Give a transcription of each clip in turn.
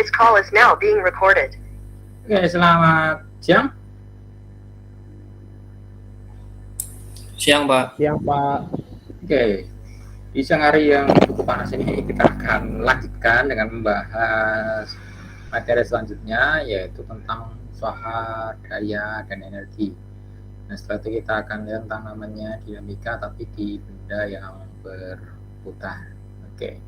This call is now being recorded. Oke, selamat siang. Siang, Pak. Siang, Pak. Oke, di siang hari yang cukup panas ini kita akan lanjutkan dengan membahas materi selanjutnya, yaitu tentang usaha, daya, dan energi. Nah, setelah itu kita akan lihat tentang namanya dinamika, tapi di benda yang berputar. Oke.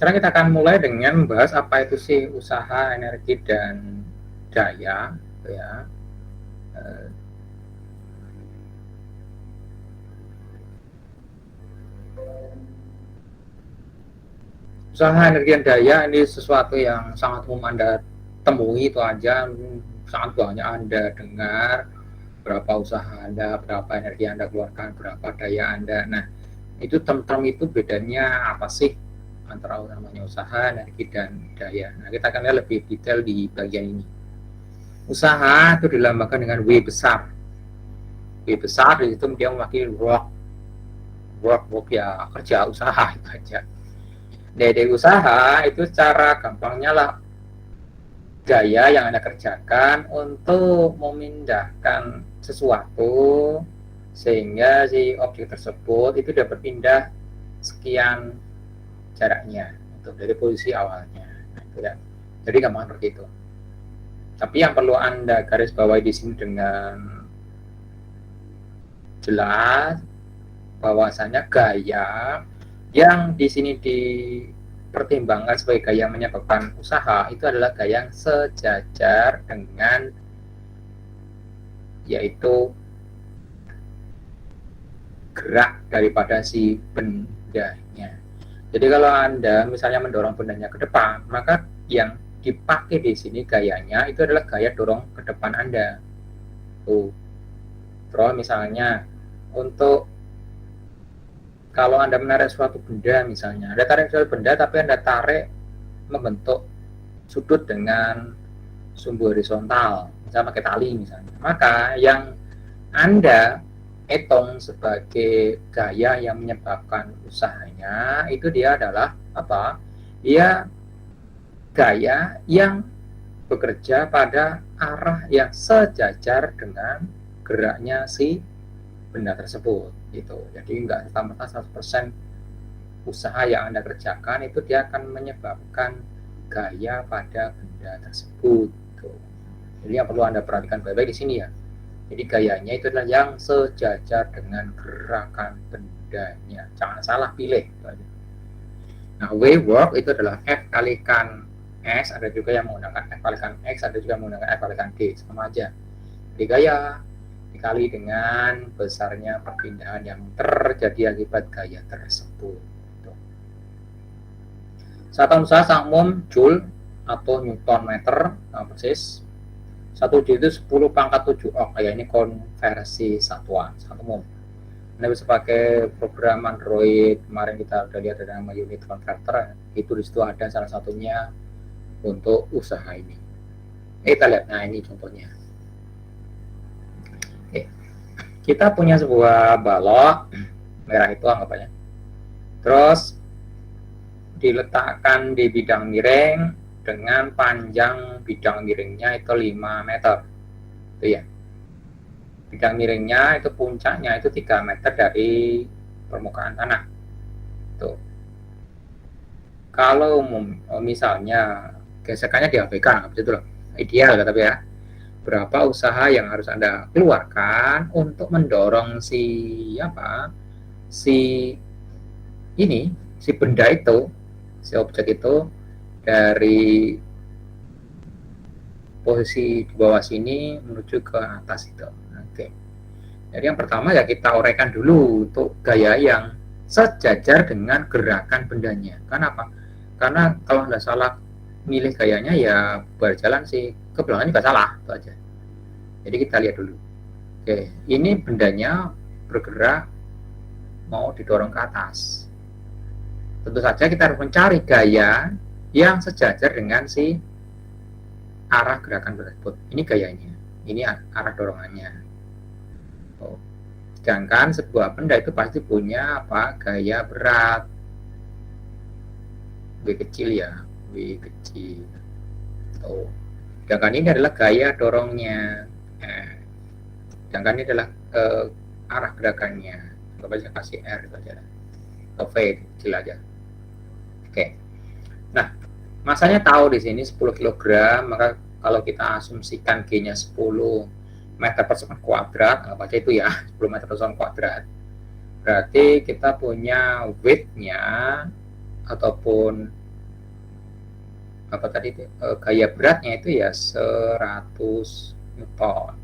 Sekarang kita akan mulai dengan membahas apa itu sih usaha, energi, dan daya, ya. Usaha, energi, dan daya ini sesuatu yang sangat umum Anda temui, itu aja sangat banyak Anda dengar, berapa usaha Anda, berapa energi Anda keluarkan, berapa daya Anda. Nah, itu term-term itu bedanya apa sih antara namanya usaha, energi, dan daya. Nah, kita akan lihat lebih detail di bagian ini. Usaha itu dilambangkan dengan W besar. W besar itu dia mewakili work ya, kerja, usaha itu aja. Dari usaha itu secara gampangnya lah daya yang Anda kerjakan untuk memindahkan sesuatu sehingga si objek tersebut itu dapat pindah sekian jaraknya untuk dari posisi awalnya. Nah, itu ya. Jadi gampang seperti itu. Tapi yang perlu Anda garis bawahi di sini dengan jelas bahwasanya gaya yang di sini dipertimbangkan sebagai gaya menyebabkan usaha itu adalah gaya yang sejajar dengan yaitu gerak daripada si bendanya. Jadi kalau Anda misalnya mendorong bendanya ke depan, maka yang dipakai di sini gayanya itu adalah gaya dorong ke depan Anda. Tuh. Terus misalnya untuk kalau Anda menarik suatu benda misalnya, Anda tarik suatu benda tapi Anda tarik membentuk sudut dengan sumbu horizontal, misalnya pakai tali misalnya. Maka yang Anda hitung sebagai gaya yang menyebabkan usahanya itu dia adalah apa? Dia gaya yang bekerja pada arah yang sejajar dengan geraknya si benda tersebut gitu. Jadi enggak serta-merta 100% usaha yang Anda kerjakan itu dia akan menyebabkan gaya pada benda tersebut gitu. Jadi yang perlu Anda perhatikan baik-baik di sini ya. Jadi gayanya itu adalah yang sejajar dengan gerakan bendanya. Jangan salah pilih. Nah, W work itu adalah F kalikan S, ada juga yang menggunakan F kalikan X, ada juga yang menggunakan F kalikan D, sama aja. Jadi gaya dikali dengan besarnya perpindahan yang terjadi akibat gaya tersebut. Satuan usaha sangat umum Joule atau Newton meter, nah persis. 1 J itu 10 pangkat 7 ohm, kayak ini konversi satuan, sangat umum. Anda bisa pakai program Android, kemarin kita udah lihat ada nama unit converter, itu disitu ada salah satunya untuk usaha ini. Kita lihat, nah ini contohnya. Oke. Kita punya sebuah balok merah itu anggapannya, terus diletakkan di bidang miring dengan panjang bidang miringnya itu 5 meter itu ya. Bidang miringnya itu puncaknya itu 3 meter dari permukaan tanah tuh. Kalau misalnya gesekannya diabaikan itu loh, ideal tapi ya, berapa usaha yang harus Anda keluarkan untuk mendorong si benda itu, si objek itu dari posisi di bawah sini menuju ke atas itu. Oke. Jadi yang pertama ya kita uraikan dulu untuk gaya yang sejajar dengan gerakan bendanya. Kenapa? Karena kalau Anda salah milih gayanya ya berjalan sih ke belakang juga salah, itu aja. Jadi kita lihat dulu. Oke, ini bendanya bergerak mau didorong ke atas. Tentu saja kita harus mencari gaya yang sejajar dengan si arah gerakan tersebut. Ini gayanya, ini arah dorongannya. Sedangkan sebuah benda itu pasti punya apa? Gaya berat. W kecil ya, W kecil. Sedangkan ini adalah gaya dorongnya. Sedangkan ini adalah arah gerakannya. Coba saya kasih R itu aja. V kecil aja. Oke. Nah, masanya tahu di sini 10 kg, maka kalau kita asumsikan G-nya 10 meter per second kuadrat, anggap aja itu ya, 10 meter per second kuadrat. Berarti kita punya weight-nya ataupun apa tadi gaya beratnya itu ya 100 Newton.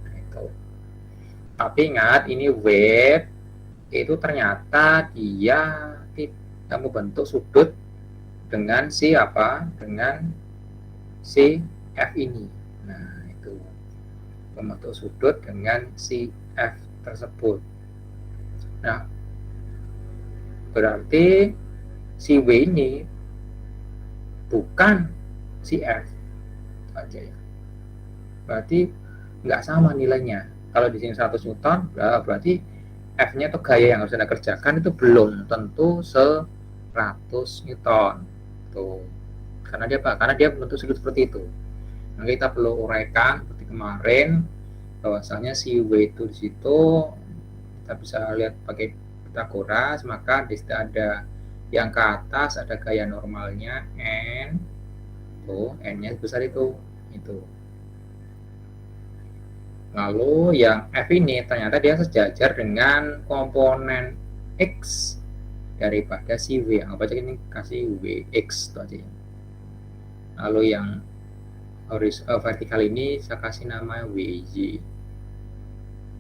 Nah, itu. Tapi ingat ini weight itu ternyata dia tidak membentuk sudut dengan si apa? Dengan si F ini. Nah, itu membentuk sudut dengan si F tersebut. Nah, berarti si W ini bukan si F aja ya. Berarti nggak sama nilainya. Kalau di sini 100 Newton, berarti F-nya itu gaya yang harus Anda kerjakan itu belum tentu 100 Newton. Tuh. Karena dia bentuk sudut seperti itu. Nah, kita perlu uraikan seperti kemarin bahwasanya si W itu di situ kita bisa lihat pakai Pythagoras, maka di situ ada yang ke atas ada gaya normalnya N, tuh N-nya besar itu. Lalu yang F ini ternyata dia sejajar dengan komponen X daripada si W. Anggap aja ini kasih W X itu aja. Lalu yang vertikal ini saya kasih nama WY.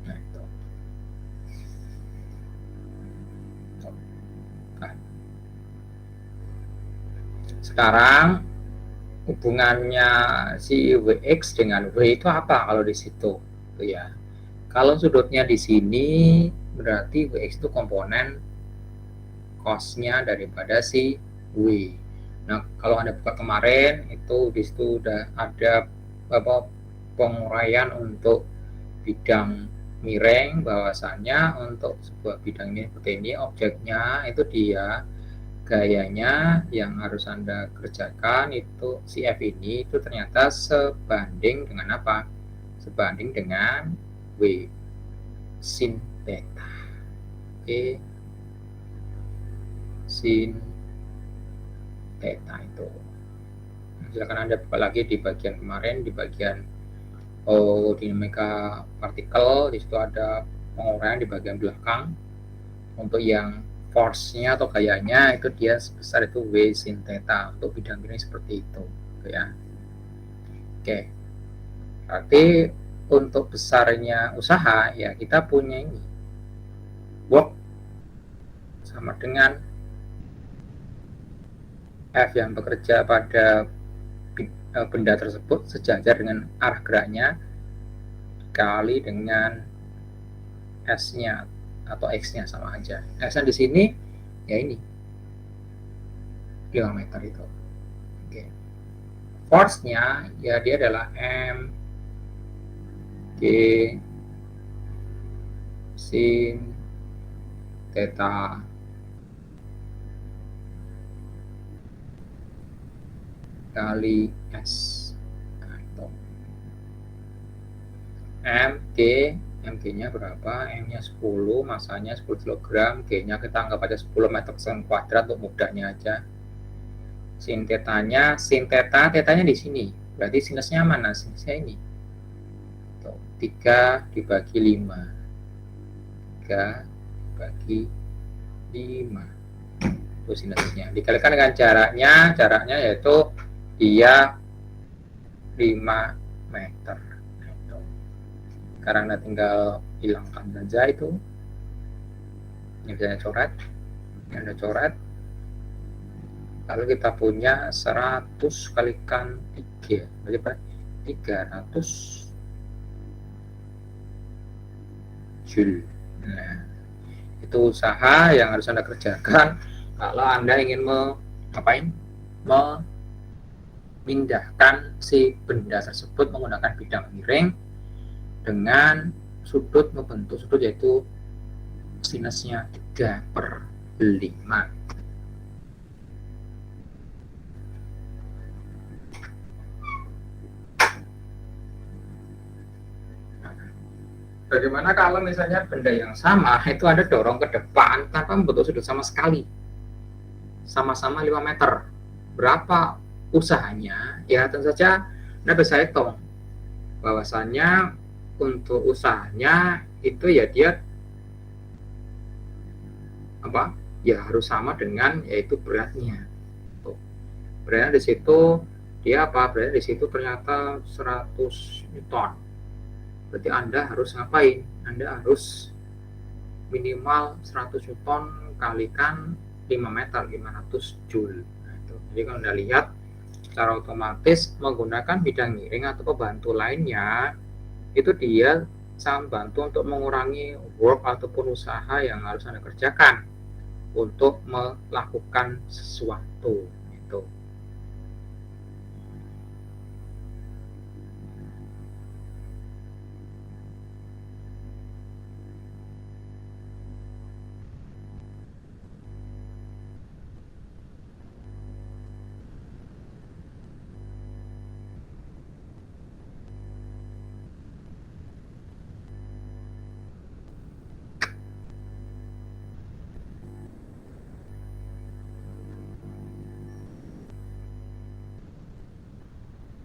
Nah, itu. Nah. Sekarang hubungannya si WX dengan W itu apa kalau di situ? Tuh ya. Kalau sudutnya di sini berarti WX itu komponen cos-nya daripada si W. Nah, kalau Anda buka kemarin itu di situ udah ada penguraian untuk bidang miring, bahwasanya untuk sebuah bidang ini seperti ini objeknya itu dia gayanya yang harus Anda kerjakan itu si F ini itu ternyata sebanding dengan apa? Sebanding dengan W sin theta. Oke. Sin theta itu. Silakan Anda buka lagi di bagian kemarin, di bagian dinamika partikel. Di situ ada penguraian di bagian belakang. Untuk yang force-nya atau gayanya itu dia sebesar itu W sin theta. Untuk bidang ini seperti itu, ya. Oke. Berarti untuk besarnya usaha ya kita punya ini work sama dengan F yang bekerja pada benda tersebut sejajar dengan arah geraknya kali dengan S-nya atau X-nya sama aja. S-nya di sini ya ini 5 meter itu. Oke. Force-nya ya dia adalah M G sin theta kali S. Nah, itu. MG-nya berapa? M-nya 10, masanya 10 kg, G-nya kita anggap aja 10 meter persegi kuadrat untuk mudahnya aja. Sin theta-nya di sini. Berarti sinusnya mana? Sinusnya ini. 3 dibagi 5. 3 dibagi 5. Itu sinusnya. Dikalikan dengan jaraknya yaitu dia 5 meter. Sekarang Anda tinggal hilangkan saja itu. Ini bisa coret. Anda coret. Lalu kita punya 100 kalikan 3. Berarti 300 Joule. Nah, itu usaha yang harus Anda kerjakan kalau Anda ingin memindahkan si benda tersebut menggunakan bidang miring dengan sudut membentuk sudut yaitu sinusnya 3/5. Bagaimana kalau misalnya benda yang sama itu ada dorong ke depan tanpa membentuk sudut sama sekali, sama-sama 5 meter, berapa usahanya? Ya tentu saja Anda bisa hitung bahwasannya untuk usahanya itu ya dia apa? Ya harus sama dengan yaitu beratnya. Beratnya di situ dia apa? Beratnya di situ ternyata 100 Newton. Berarti Anda harus ngapain? Anda harus minimal 100 Newton kalikan 5 meter, 500 Joule. Nah, itu. Jadi kalau Anda lihat secara otomatis menggunakan bidang miring atau pembantu lainnya, itu dia sangat membantu untuk mengurangi work ataupun usaha yang harus Anda kerjakan untuk melakukan sesuatu. Itu.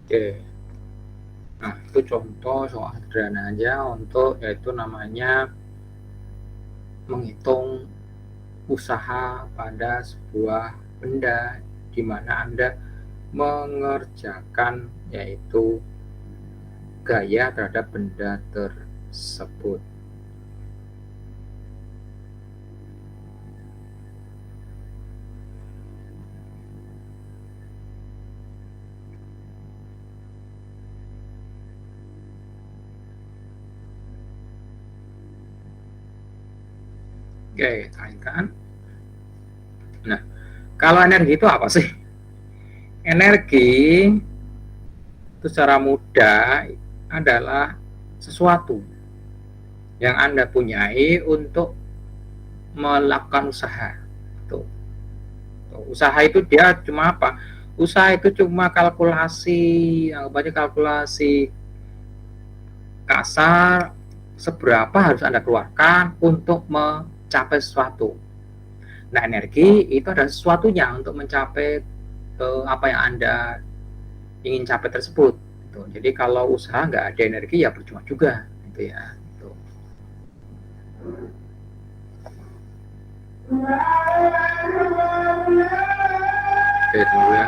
Oke. Nah, itu contoh soal sederhana aja untuk yaitu namanya menghitung usaha pada sebuah benda di mana Anda mengerjakan yaitu gaya terhadap benda tersebut. Oke, kan? Nah, kalau energi itu apa sih? Energi itu secara mudah adalah sesuatu yang Anda punyai untuk melakukan usaha. Tuh. Usaha itu dia cuma apa? Usaha itu cuma kalkulasi, anggap aja kalkulasi kasar seberapa harus Anda keluarkan untuk mencapai sesuatu. Nah, energi itu adalah sesuatunya untuk mencapai apa yang Anda ingin capai tersebut. Gitu. Jadi kalau usaha nggak ada energi ya percuma juga, gitu ya. Gitu. Oke, dulu ya.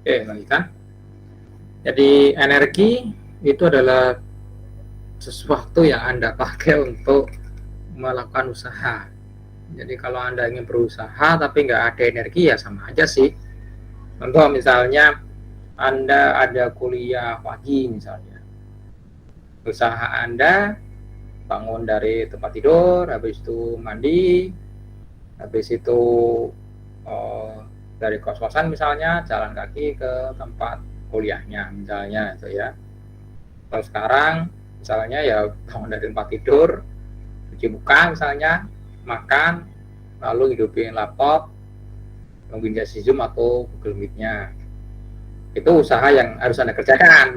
Oke, lanjutkan. Jadi energi itu adalah sesuatu yang Anda pakai untuk melakukan usaha. Jadi kalau Anda ingin berusaha tapi nggak ada energi, ya sama aja sih. Contoh misalnya Anda ada kuliah pagi misalnya. Usaha Anda bangun dari tempat tidur, habis itu mandi, habis itu dari kos-kosan misalnya jalan kaki ke tempat kuliahnya misalnya itu ya. Kalau sekarang misalnya ya bangun dari tempat tidur, cuci muka misalnya, makan, lalu hidupin laptop, mungkin jadi Zoom atau Google Meet-nya. Itu usaha yang harus Anda kerjakan,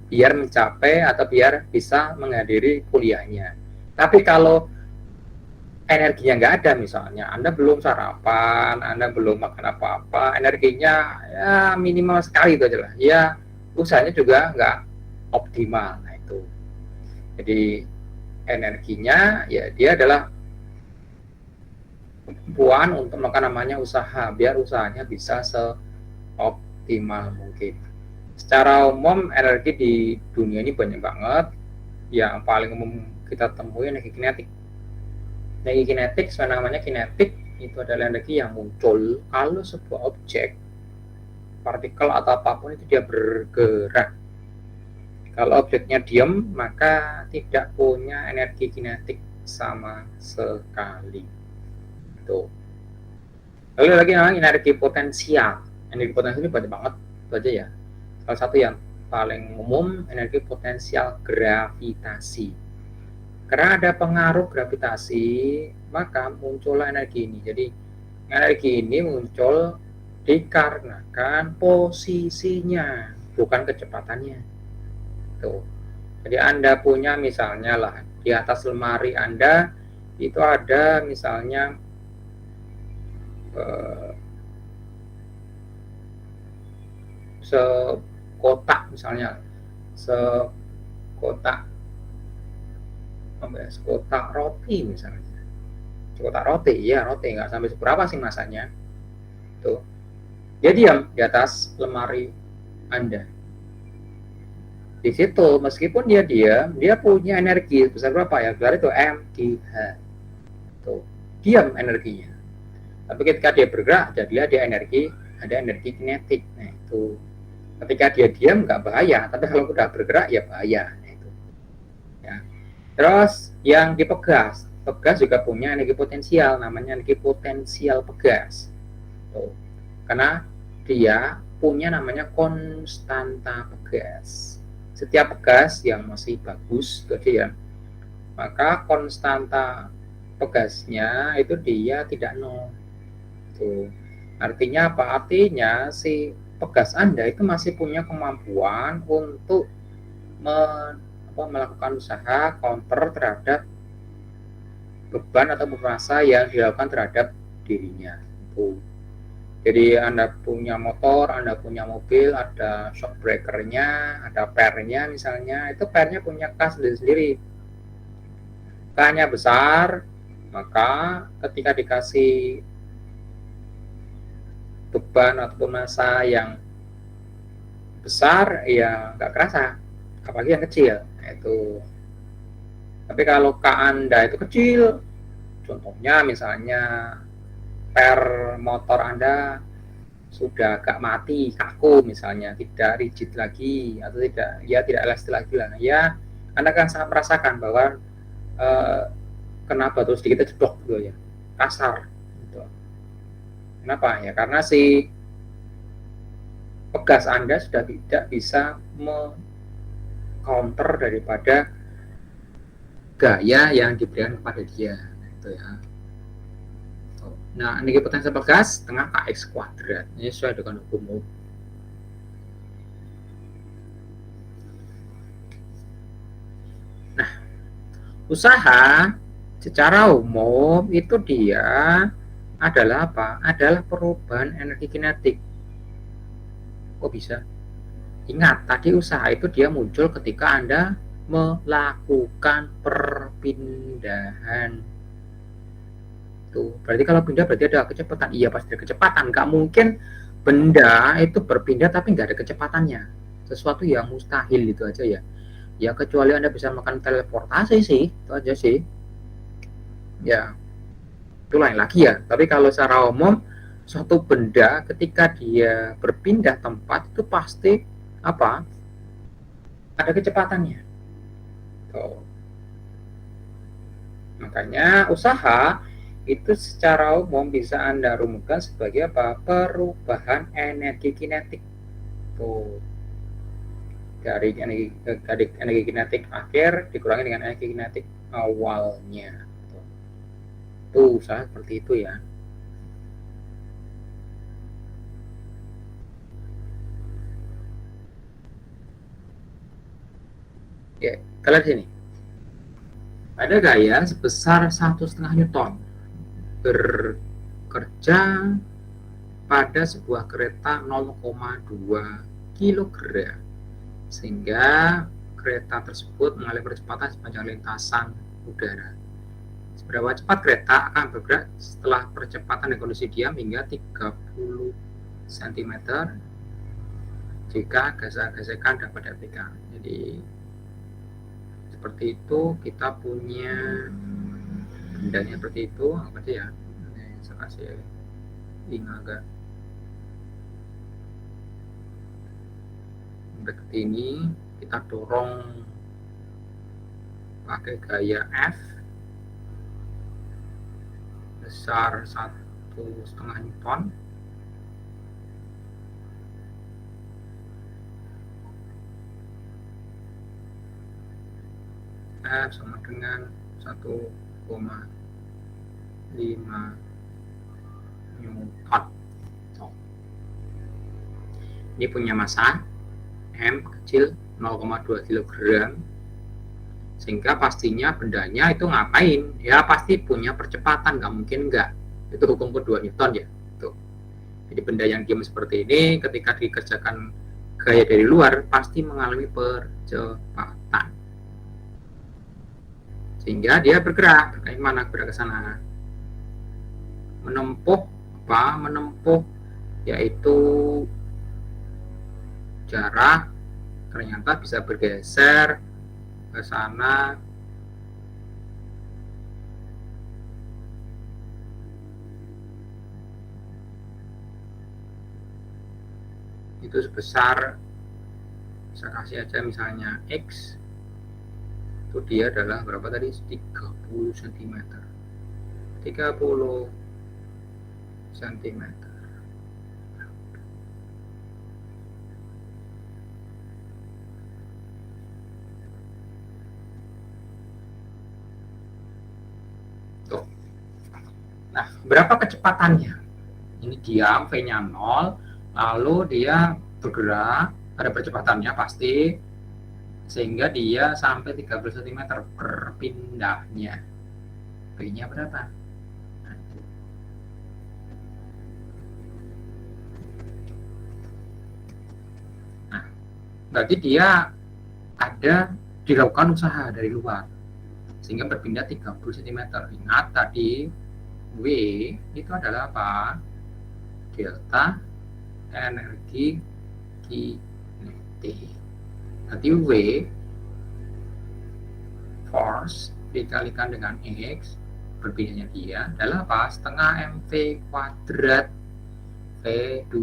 biar mencapai atau biar bisa menghadiri kuliahnya. Tapi kalau energinya nggak ada misalnya, Anda belum sarapan, Anda belum makan apa-apa, energinya ya minimal sekali itu aja lah. Ya usahanya juga nggak optimal. Nah itu. Jadi energinya ya dia adalah kemampuan untuk melakukan namanya usaha, biar usahanya bisa seoptimal mungkin. Secara umum energi di dunia ini banyak banget. Yang paling umum kita temui energi kinetik. Energi kinetik, sebenarnya namanya kinetik, itu adalah energi yang muncul kalau sebuah objek, partikel atau apapun itu dia bergerak. Kalau objeknya diam, maka tidak punya energi kinetik sama sekali. Tuh. Lalu lagi namanya energi potensial. Energi potensial ini banyak banget, itu aja ya. Salah satu yang paling umum energi potensial gravitasi. Karena ada pengaruh gravitasi, maka muncullah energi ini. Jadi energi ini muncul dikarenakan posisinya, bukan kecepatannya. Tuh. Jadi Anda punya misalnya lah di atas lemari Anda itu ada misalnya sekotak misalnya, sekotak roti misalnya, sekotak roti ya, roti nggak sampai seberapa sih masanya tuh, dia diam di atas lemari Anda. Di situ meskipun dia diam, dia punya energi besar berapa ya, gelar itu mgh tuh, diam energinya. Tapi ketika dia bergerak, jadilah dia ada energi kinetik. Nah itu ketika dia diam nggak bahaya, tapi kalau udah bergerak ya bahaya. Nah, itu ya. Terus yang di pegas juga punya energi potensial, namanya energi potensial pegas tuh. Karena dia punya namanya konstanta pegas. Setiap pegas yang masih bagus tadi ya, maka konstanta pegasnya itu dia tidak nol. Tuh. Artinya apa? Artinya si pegas Anda itu masih punya kemampuan untuk melakukan usaha counter terhadap beban atau masa yang dilakukan terhadap dirinya. Tuh. Jadi Anda punya motor, Anda punya mobil, ada shock breakernya, ada pernya misalnya, itu pernya punya kas sendiri. K-nya besar, maka ketika dikasih beban atau massa yang besar, ya nggak kerasa, apalagi yang kecil. Nah, itu. Tapi kalau K Anda itu kecil, contohnya misalnya per motor Anda sudah agak mati, kaku misalnya, tidak rigid lagi atau tidak elastis lagi lah, ya Anda akan sangat merasakan bahwa kenapa terus sedikit jedok gitu ya, kasar gitu. Kenapa? Ya karena si pegas Anda sudah tidak bisa counter daripada gaya yang diberikan kepada dia, gitu ya. Nah, energi potensial pegas setengah kx kuadrat. Ini sesuai dengan hukum Ohm. Nah, usaha secara umum itu dia adalah apa? Adalah perubahan energi kinetik. Kok bisa? Ingat, tadi usaha itu dia muncul ketika Anda melakukan perpindahan. Tuh, berarti kalau pindah berarti ada kecepatan. Iya, pasti ada kecepatan. Nggak mungkin benda itu berpindah tapi nggak ada kecepatannya. Sesuatu yang mustahil itu aja ya. Ya kecuali Anda bisa melakukan teleportasi sih, itu aja sih. Ya, itu lain lagi ya. Tapi kalau secara umum suatu benda ketika dia berpindah tempat itu pasti apa? Ada kecepatannya. Tuh. Makanya usaha itu secara umum bisa Anda rumuskan sebagai apa? Perubahan energi kinetik. Tuh. Dari energi kinetik akhir dikurangi dengan energi kinetik awalnya. Tuh, usaha seperti itu ya. Ya, kita lihat sini. Ada gaya sebesar 1,5 Newton bekerja pada sebuah kereta 0,2 kg sehingga kereta tersebut mengalami percepatan sepanjang lintasan udara. Seberapa cepat kereta akan bergerak setelah percepatan dan kondisi diam hingga 30 cm jika gesekan dapat diartikan. Jadi seperti itu, kita punya bendanya seperti itu, apa sih ya? Ini saya kasih link agak seperti ini, kita dorong pakai gaya F besar 1,5 Newton. F sama dengan 1,5 Newton. Ini punya massa M kecil 0,2 kg, sehingga pastinya bendanya itu ngapain? Ya pasti punya percepatan, nggak mungkin nggak. Itu hukum kedua Newton ya. Tuh. Jadi benda yang diam seperti ini ketika dikerjakan gaya dari luar pasti mengalami percepatan. Sehingga dia bergerak ke mana? Bergerak ke sana. Menempuh apa? Menempuh yaitu jarak, ternyata bisa bergeser ke sana itu sebesar, saya kasih aja misalnya X, itu dia adalah berapa tadi? 30 cm 30 cm. Tuh. Nah, berapa kecepatannya? Ini diam, V-nya 0, lalu dia bergerak, ada percepatannya pasti, sehingga dia sampai 30 cm berpindahnya. V-nya berapa? Nah, berarti dia ada dilakukan usaha dari luar sehingga berpindah 30 cm. Ingat tadi W itu adalah apa? Delta energi kinetik. Nanti W force dikalikan dengan X, berpindahnya dia adalah apa? Setengah mv kuadrat V2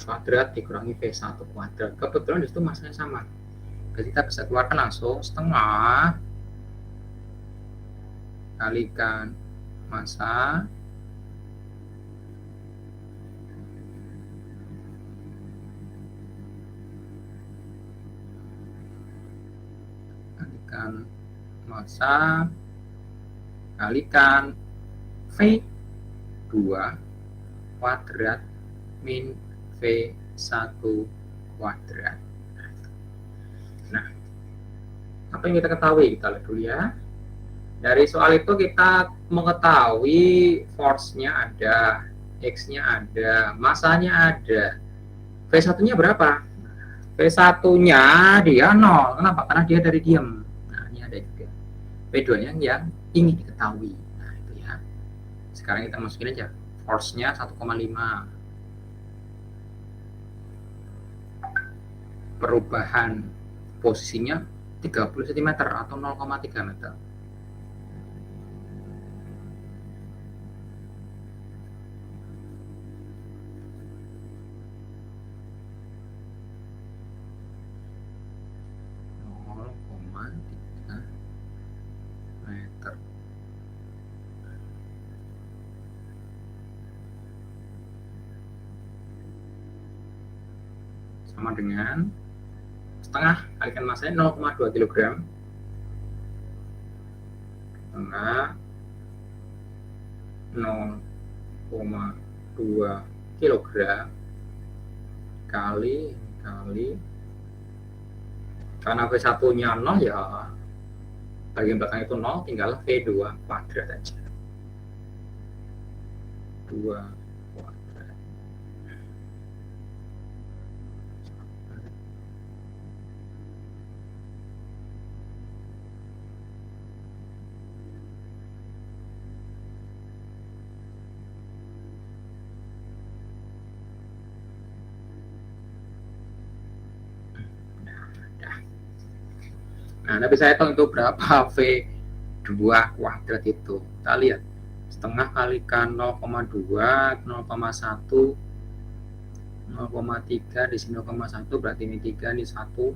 kuadrat dikurangi V1 kuadrat. Kebetulan disitu masanya sama. Jadi kita bisa keluarkan langsung setengah kalikan massa kalikan massa kalikan V2 kuadrat min V1 kuadrat. Nah, apa yang kita ketahui? Kita lihat dulu ya. Dari soal itu kita mengetahui force-nya ada, X-nya ada, massanya ada. V1-nya berapa? V1-nya dia 0. Kenapa? Karena dia dari diam. Nah, ini ada juga. V2-nya yang ingin diketahui. Nah, itu ya. Sekarang kita masukin aja. Force-nya 1,5. Perubahan posisinya 30 cm atau 0,3 meter. Meter. Sama dengan setengah kalikan massanya 0,2 kg. Setengah 0,2 kg kali karena V1-nya 0 ya bagian belakang itu 0, tinggal V2 kuadrat aja. 2 kuadrat. Nah, tapi saya tahu itu berapa V2 kuadrat itu. Kita lihat. Setengah kalikan 0,2, 0,1, 0,3, di sini 0,1, berarti ini 3, ini 1.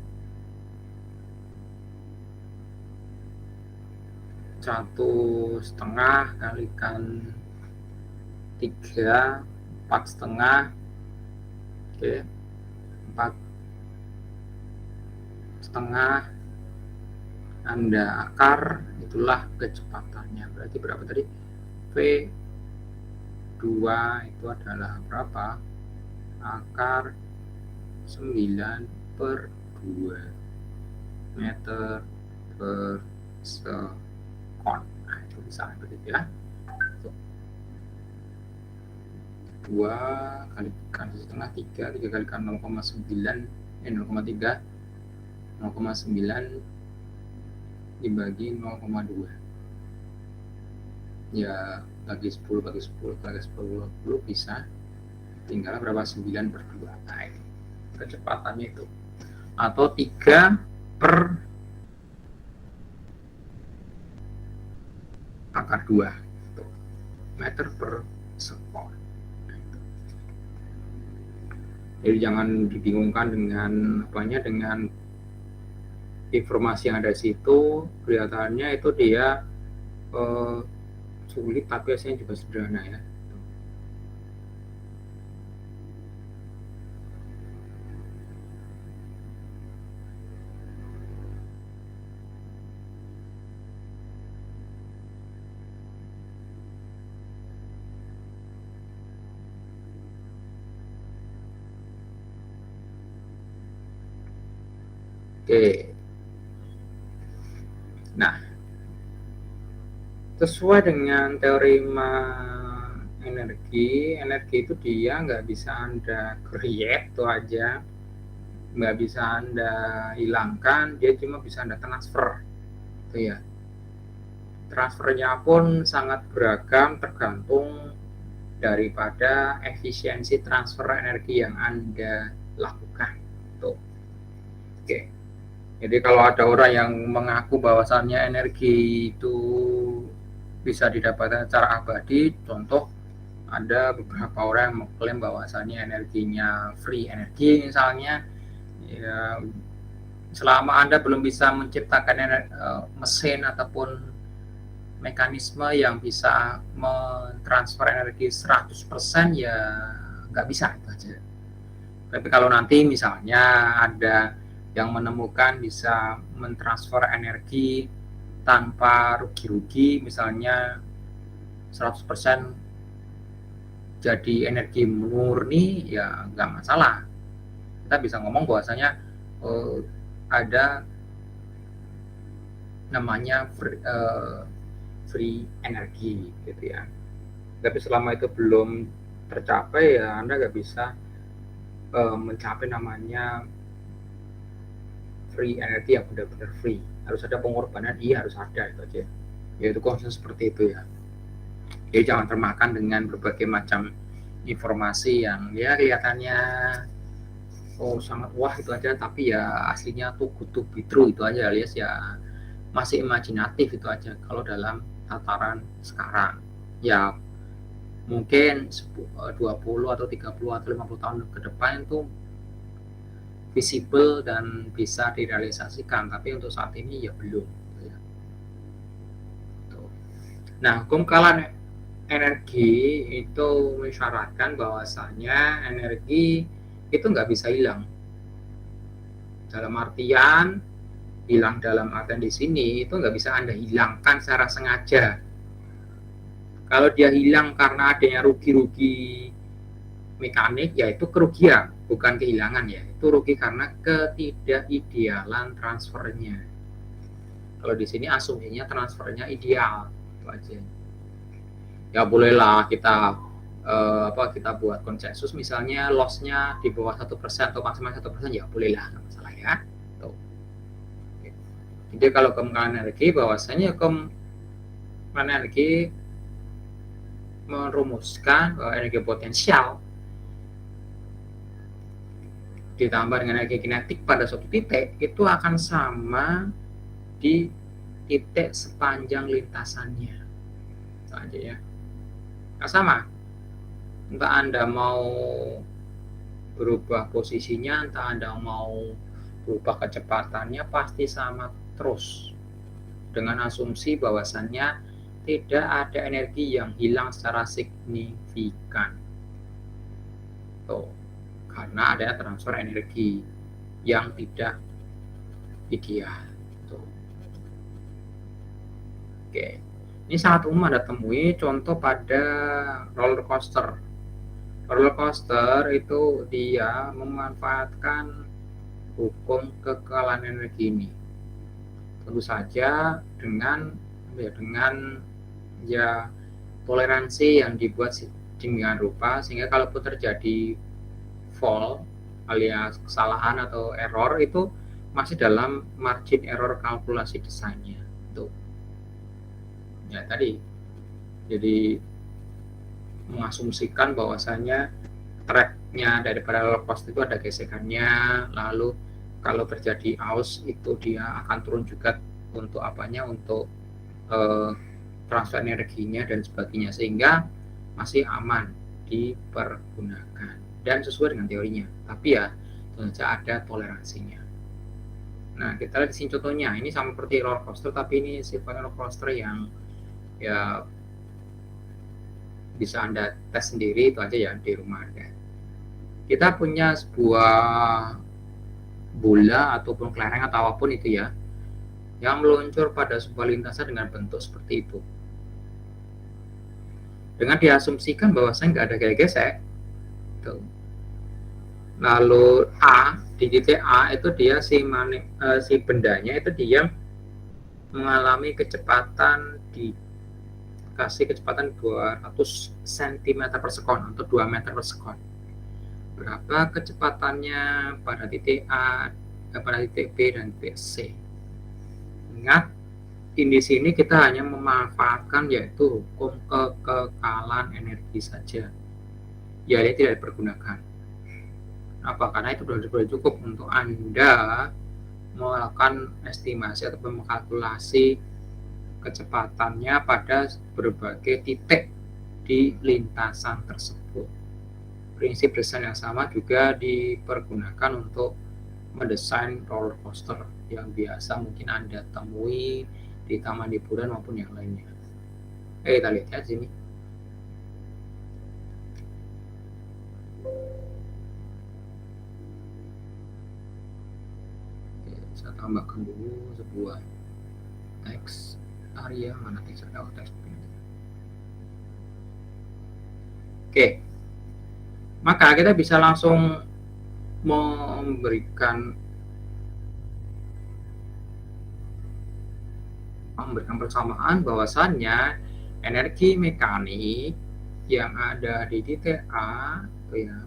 1,5 kalikan 3, 4,5. Oke. 4,5. Anda akar, itulah kecepatannya. Berarti berapa tadi? V2 itu adalah berapa? Akar 9/2 meter per sekon. Nah, itu bisa begitu ya. 2 kalikan 1,5, 3 kalikan 0,9, 0,3, 0,9 dibagi 0,2 ya, bagi 10 bagi 10 bagi 10 bisa tinggal berapa? 9/2. Nah, ini kecepatannya itu, atau 3 per akar 2 meter per sekon. Jadi jangan dibingungkan dengan apanya, dengan informasi yang ada di situ. Kelihatannya itu dia sulit, tapi hasilnya juga sederhana ya. Oke. Nah, sesuai dengan teorema energi itu dia nggak bisa Anda create itu aja, nggak bisa Anda hilangkan, dia cuma bisa Anda transfer, itu ya. Transfernya pun sangat beragam tergantung daripada efisiensi transfer energi yang Anda lakukan. Tuh. Oke. Jadi kalau ada orang yang mengaku bahwasannya energi itu bisa didapatkan secara abadi, contoh ada beberapa orang yang mengklaim bahwasannya energinya free energi misalnya, ya, selama Anda belum bisa menciptakan mesin ataupun mekanisme yang bisa mentransfer energi 100% ya nggak bisa itu aja. Tapi kalau nanti misalnya ada yang menemukan bisa mentransfer energi tanpa rugi-rugi, misalnya 100% jadi energi murni, ya nggak masalah. Kita bisa ngomong bahwasanya ada namanya free energi gitu ya. Tapi selama itu belum tercapai ya Anda nggak bisa mencapai namanya free energi yang benar-benar free. Harus ada pengorbanan, iya harus ada itu aja. Yaitu konsep seperti itu ya. Jadi jangan termakan dengan berbagai macam informasi yang ya kelihatannya sangat wah itu aja, tapi ya aslinya tuh good to be true itu aja, alias ya masih imajinatif itu aja kalau dalam tataran sekarang. Ya mungkin 20 atau 30 atau 50 tahun ke depan itu visible dan bisa direalisasikan, tapi untuk saat ini ya belum. Nah, hukum kekalan energi itu mensyaratkan bahwasanya energi itu nggak bisa hilang. Dalam artian, hilang dalam artian di sini itu nggak bisa Anda hilangkan secara sengaja. Kalau dia hilang karena adanya rugi-rugi mekanik, yaitu kerugian, bukan kehilangan ya. Itu rugi karena ketidakidealan transfernya. Kalau di sini asumsinya transfernya ideal, itu aja. Ya bolehlah kita kita buat konsensus, misalnya loss-nya di bawah 1% atau maksimal 1%, ya bolehlah, nggak masalah ya. Tuh. Jadi kalau kemungkinan energi, bahwasanya kemungkinan energi merumuskan energi potensial ditambah dengan energi kinetik pada suatu titik itu akan sama di titik sepanjang lintasannya. Itu aja ya. Nah, sama. Entah Anda mau berubah posisinya, entah Anda mau berubah kecepatannya, pasti sama terus. Dengan asumsi bahwasannya tidak ada energi yang hilang secara signifikan. Tuh. Karena ada transfer energi yang tidak ideal. Tuh. Oke. Ini sangat umum Anda temui contoh pada roller coaster. Roller coaster itu dia memanfaatkan hukum kekekalan energi ini. Tentu saja dengan toleransi yang dibuat sedemikian rupa sehingga kalaupun terjadi fault alias kesalahan atau error itu masih dalam margin error kalkulasi desainnya. Tuh. Ya tadi, jadi mengasumsikan bahwasanya tracknya daripada roller coaster itu ada gesekannya, lalu kalau terjadi aus itu dia akan turun juga untuk untuk transfer energinya dan sebagainya, sehingga masih aman dipergunakan dan sesuai dengan teorinya, tapi ya tentu saja ada toleransinya. Nah, kita lihat di sini contohnya, ini sama seperti roller coaster, tapi ini sifatnya roller coaster yang ya bisa Anda tes sendiri itu aja ya di rumah Anda. Kita punya sebuah bola ataupun kelereng atau apapun itu ya, yang meluncur pada sebuah lintasan dengan bentuk seperti itu. Dengan diasumsikan bahwasanya nggak ada gaya gesek, tuh. Lalu A, di titik A itu dia si bendanya itu dia mengalami kecepatan dikasih kecepatan 200 cm per sekon atau 2 meter per sekon. Berapa kecepatannya pada titik A, pada titik B dan titik C. Ingat, di sini kita hanya memanfaatkan yaitu hukum kekekalan energi saja. Ya, dia tidak dipergunakan. Apa? Karena itu sudah cukup untuk Anda melakukan estimasi atau mengkalkulasi kecepatannya pada berbagai titik di lintasan tersebut. Prinsip desain yang sama juga dipergunakan untuk mendesain roller coaster yang biasa mungkin Anda temui di taman hiburan maupun yang lainnya. Kita lihat ya di sini. Oke, saya tambahkan dulu sebuah teks area, mana teks area, teks. Oke, maka kita bisa langsung memberikan persamaan bahwasannya energi mekanik yang ada di titik A itu ya,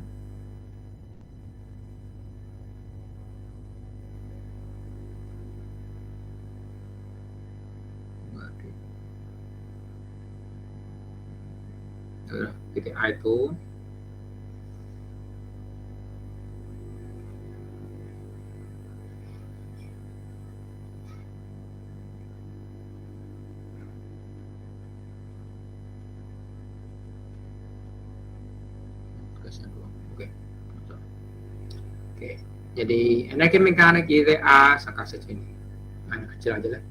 titik A itu Oke, jadi energi mekanik di titik A saya kasih sini, kecil aja lah.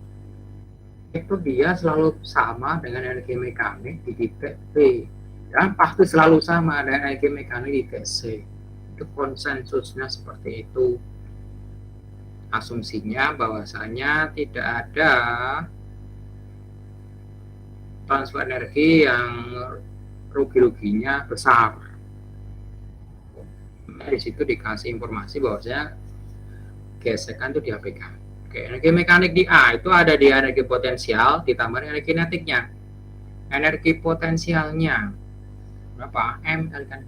Itu dia selalu sama dengan energi mekanik di titik B, dan pasti selalu sama dengan energi mekanik di titik C. Itu konsensusnya seperti itu. Asumsinya bahwasanya tidak ada transfer energi yang rugi-ruginya besar. Di situ dikasih informasi bahwasanya gesekan itu diabaikan. Oke, energi mekanik di A itu ada di energi potensial ditambah energi kinetiknya. Energi potensialnya berapa? M kalikan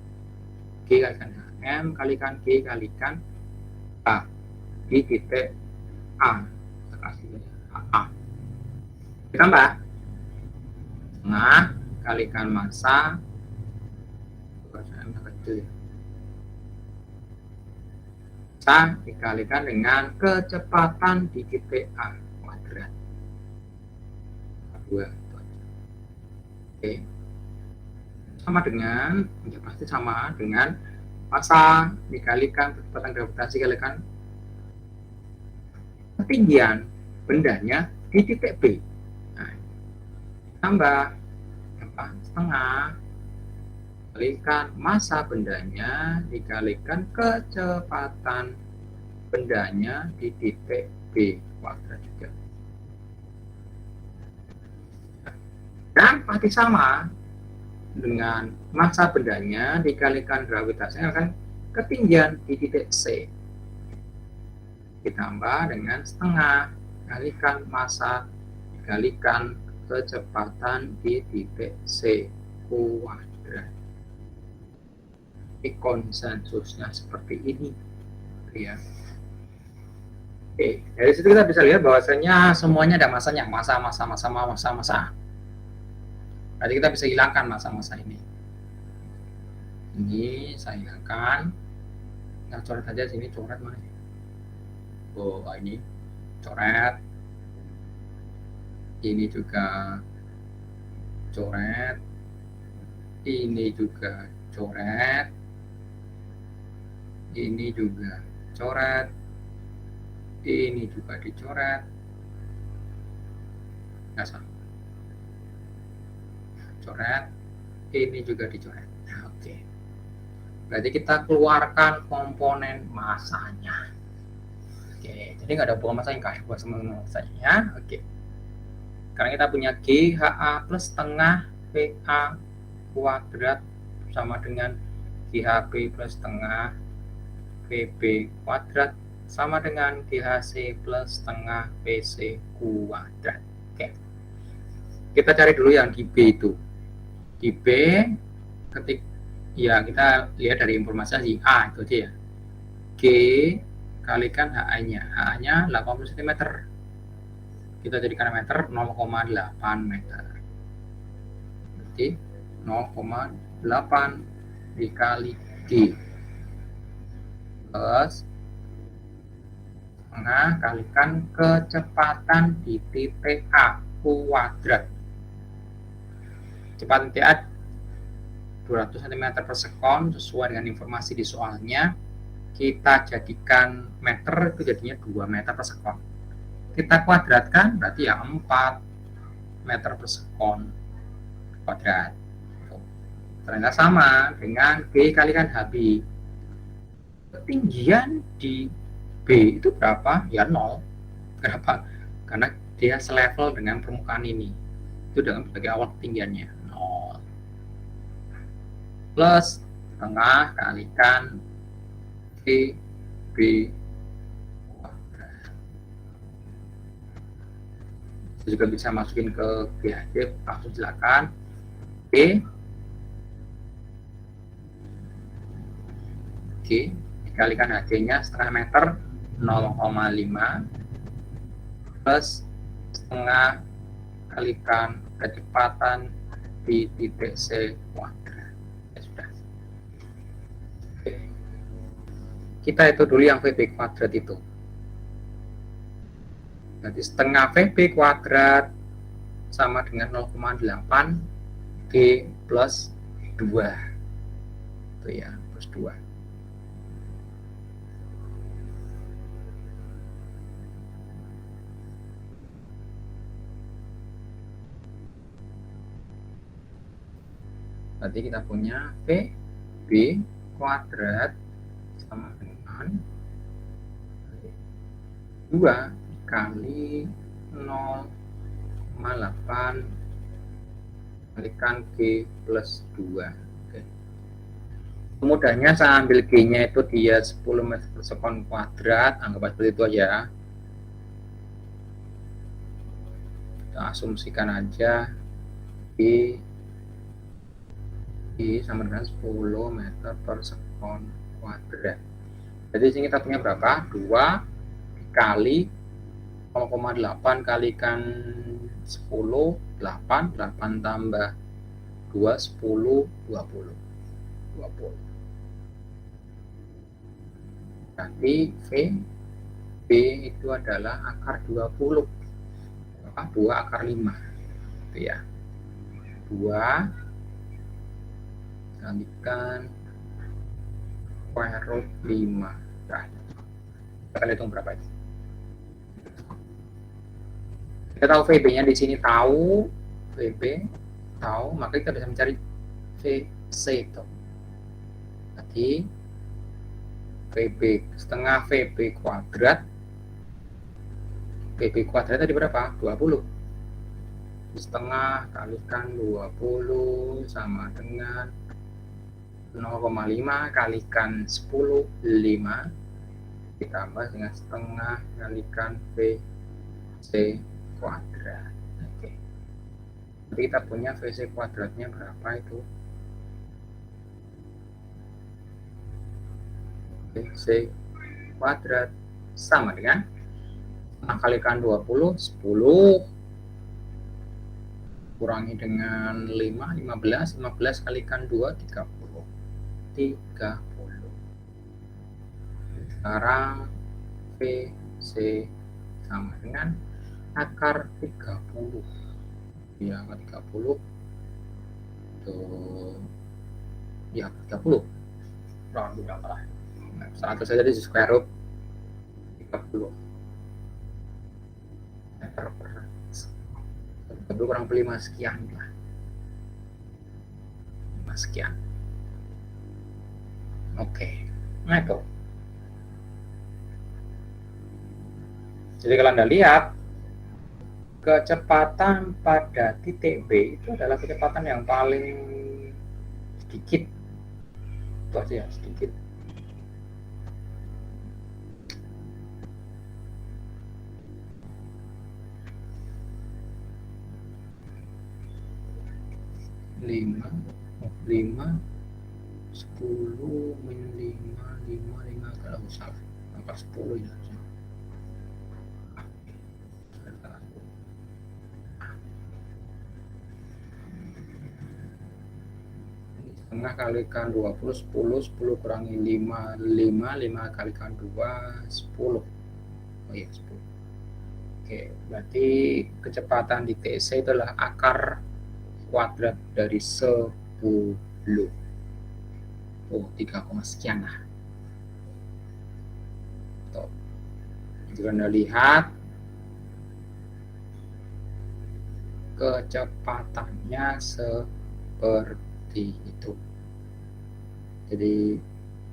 G kalikan M kalikan G kalikan A di titik A. A. Ditambah setengah kalikan massa kecil, massa dikalikan dengan kecepatan di titik A kuadrat. 2. Oke. Sama dengan, ya pasti sama dengan massa dikalikan kecepatan gravitasi kalikan ketinggian bendanya di titik B. Nah, tambah setengah kalikan massa bendanya dikalikan kecepatan bendanya di titik B kuadrat juga. Dan pasti sama dengan massa bendanya dikalikan gravitasinya akan ketinggian di titik C ditambah dengan setengah kalikan massa dikalikan kecepatan di titik C kuadrat. Ini konsensusnya seperti ini ya. Oke, dari situ kita bisa lihat bahwasanya semuanya ada masanya, massa. Berarti kita bisa hilangkan massa-massa ini. Ini saya hilangkan. Nah, coret aja sini, coret mana? Oh, ini coret. Ini juga coret. Ini juga coret. Ini juga coret. Ini juga dicoret. Nah, coret. Ini juga dicoret. Nah, oke. Berarti kita keluarkan komponen massanya. Oke, jadi nggak ada buang massa yang kayak buat semua massanya. Oke. Sekarang kita punya G HA plus setengah PA kuadrat sama dengan GHP plus setengah PB kuadrat sama dengan GHC plus setengah PC kuadrat. Oke. Kita cari dulu yang di B itu. Di B ketik ya kita lihat dari informasi di A itu aja ya. G kalikan HA-nya. HA-nya 80 cm. Kita jadikan meter 0,8 meter. Berarti 0,8 dikali G plus setengah kalikan kecepatan di titik A kuadrat. Kecepatan titik A 200 cm per sekon sesuai dengan informasi di soalnya. Kita jadikan meter itu jadinya 2 meter per sekon. Kita kuadratkan berarti ya 4 meter per sekon. kuadrat. Ternyata sama dengan B kalikan HB. Ketinggian di B itu berapa? Ya 0. Kenapa? Karena dia selevel dengan permukaan ini. Itu dengan sebagai awal ketinggiannya 0. Plus setengah kalikan VB kuadrat. Saya juga bisa masukin ke GHD, langsung silakan. B dikalikan HG-nya setengah meter 0,5 plus setengah kalikan kecepatan di titik C kuadrat. Ya sudah. Oke. Kita itu dulu yang VB kuadrat itu. Jadi setengah VB kuadrat sama dengan 0,8 G plus 2. Itu ya, plus 2. Berarti kita punya VB kuadrat sama dengan 2 kali 0,8 kalikan G plus 2. Oke. Mudahnya saya ambil G-nya itu dia 10 meter per sekon kuadrat, anggap seperti itu aja. Kita asumsikan aja G sama dengan 10 meter per sekon kuadrat. Jadi sini kita punya berapa? 2 dikali 0,8 kalikan 10, 8 tambah 2, 10, 20. Berarti VB itu adalah akar 20. 2 akar 5. Itu ya. 2 kalikan square root 5. Nah, kita hitung berapa itu. Kita tahu VB-nya di sini tahu, VB tahu, maka kita bisa mencari VC itu. Berarti VB setengah VB kuadrat. VB kuadrat tadi berapa? 20. Setengah kalikan 20 sama dengan 0,5 kalikan 10, 5 ditambah dengan setengah kalikan VC kuadrat. Oke. Jadi kita punya VC kuadratnya berapa itu? VC kuadrat sama dengan setengah kalikan 20, 10 kurangi dengan 5, 15 kalikan 2, 30. Sekarang VC sama dengan akar 30. Ya, akar 30 tuh ya 30 kurang berapa lah, 100 saja di square root 30 meter per 30 kurang 5 sekian lah, 5 sekian. Oke, nah itu. Jadi kalau Anda lihat, kecepatan pada titik B itu adalah kecepatan yang paling sedikit. Itu aja ya, sedikit. Lima 10 min 5 kalau usah angka 10 ya. Setengah kalikan 20, 10 kurangi 5 kalikan 2, 10. Oh iya, 10. Oke, berarti kecepatan di TC itulah akar kuadrat dari 10. Oh, 3, sekian lah. Tuh. Jika Anda lihat, kecepatannya seperti itu. Jadi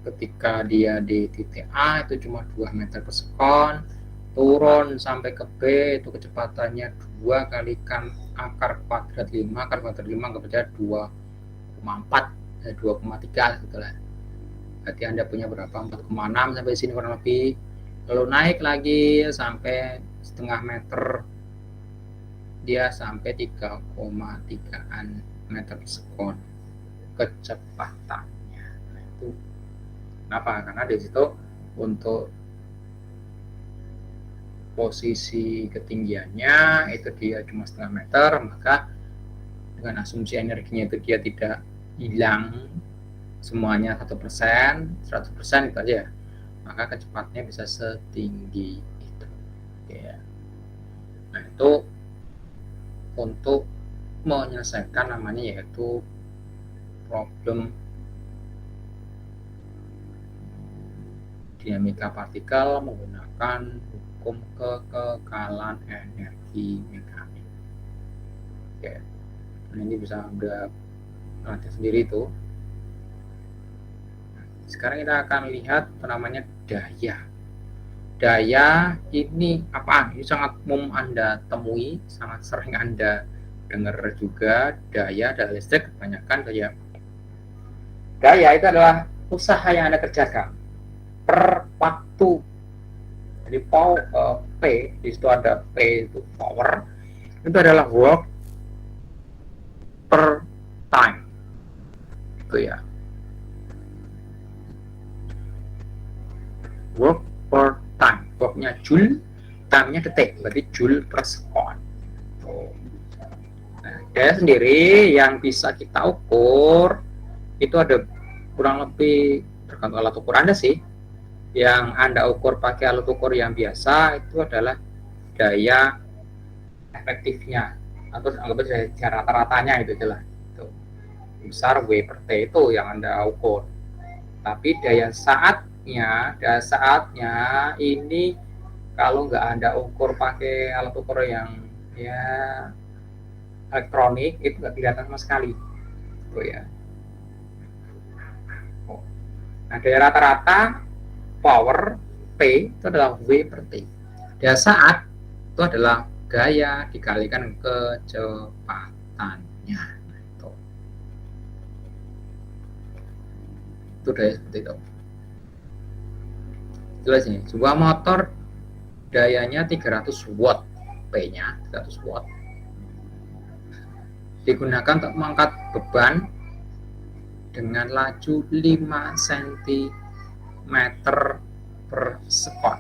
ketika dia di titik A itu cuma 2 meter per sekon, turun sampai ke B itu kecepatannya 2 kalikan akar kuadrat 5, akar kuadrat 5 anggap saja 2,4 2,3 gitu lah. Berarti Anda punya berapa? 4,6 sampai sini kurang lebih. Lalu naik lagi sampai setengah meter, dia sampai 3,3 meter per sekon kecepatannya. Nah, itu kenapa? Karena di situ untuk posisi ketinggiannya itu dia cuma setengah meter, maka dengan asumsi energinya itu dia tidak hilang semuanya 100%, 100% itu aja, maka kecepatannya bisa setinggi itu. Ya. Nah, itu untuk menyelesaikan namanya yaitu problem dinamika partikel menggunakan hukum kekekalan energi mekanik. Oke. Nah, ini bisa Anda latih sendiri itu. Sekarang kita akan lihat namanya daya. Daya ini apa? Ini sangat umum Anda temui, sangat sering Anda dengar juga. Daya listrik kebanyakan daya. Daya itu adalah usaha yang Anda kerjakan per waktu. Jadi P di situ ada P itu power, itu adalah work per time. Itu ya. Work per time. Worknya joule, time-nya detik, berarti joule per sekon. Nah, daya sendiri yang bisa kita ukur itu ada kurang lebih tergantung alat ukur Anda sih. Yang Anda ukur pakai alat ukur yang biasa itu adalah daya efektifnya atau anggap aja rata-ratanya itu jelas. Itu. Besar W per T itu yang Anda ukur. Tapi daya saatnya ini kalau nggak Anda ukur pakai alat ukur yang ya elektronik itu nggak kelihatan sama sekali. Oh ya. Nah, daya rata-rata power P itu adalah W per T. Daya saat itu adalah gaya dikalikan kecepatannya. Itu daya seperti itu. Jelas ini, sebuah motor dayanya 300 watt, P-nya 300 watt. Digunakan untuk mengangkat beban dengan laju 5 cm per sekon.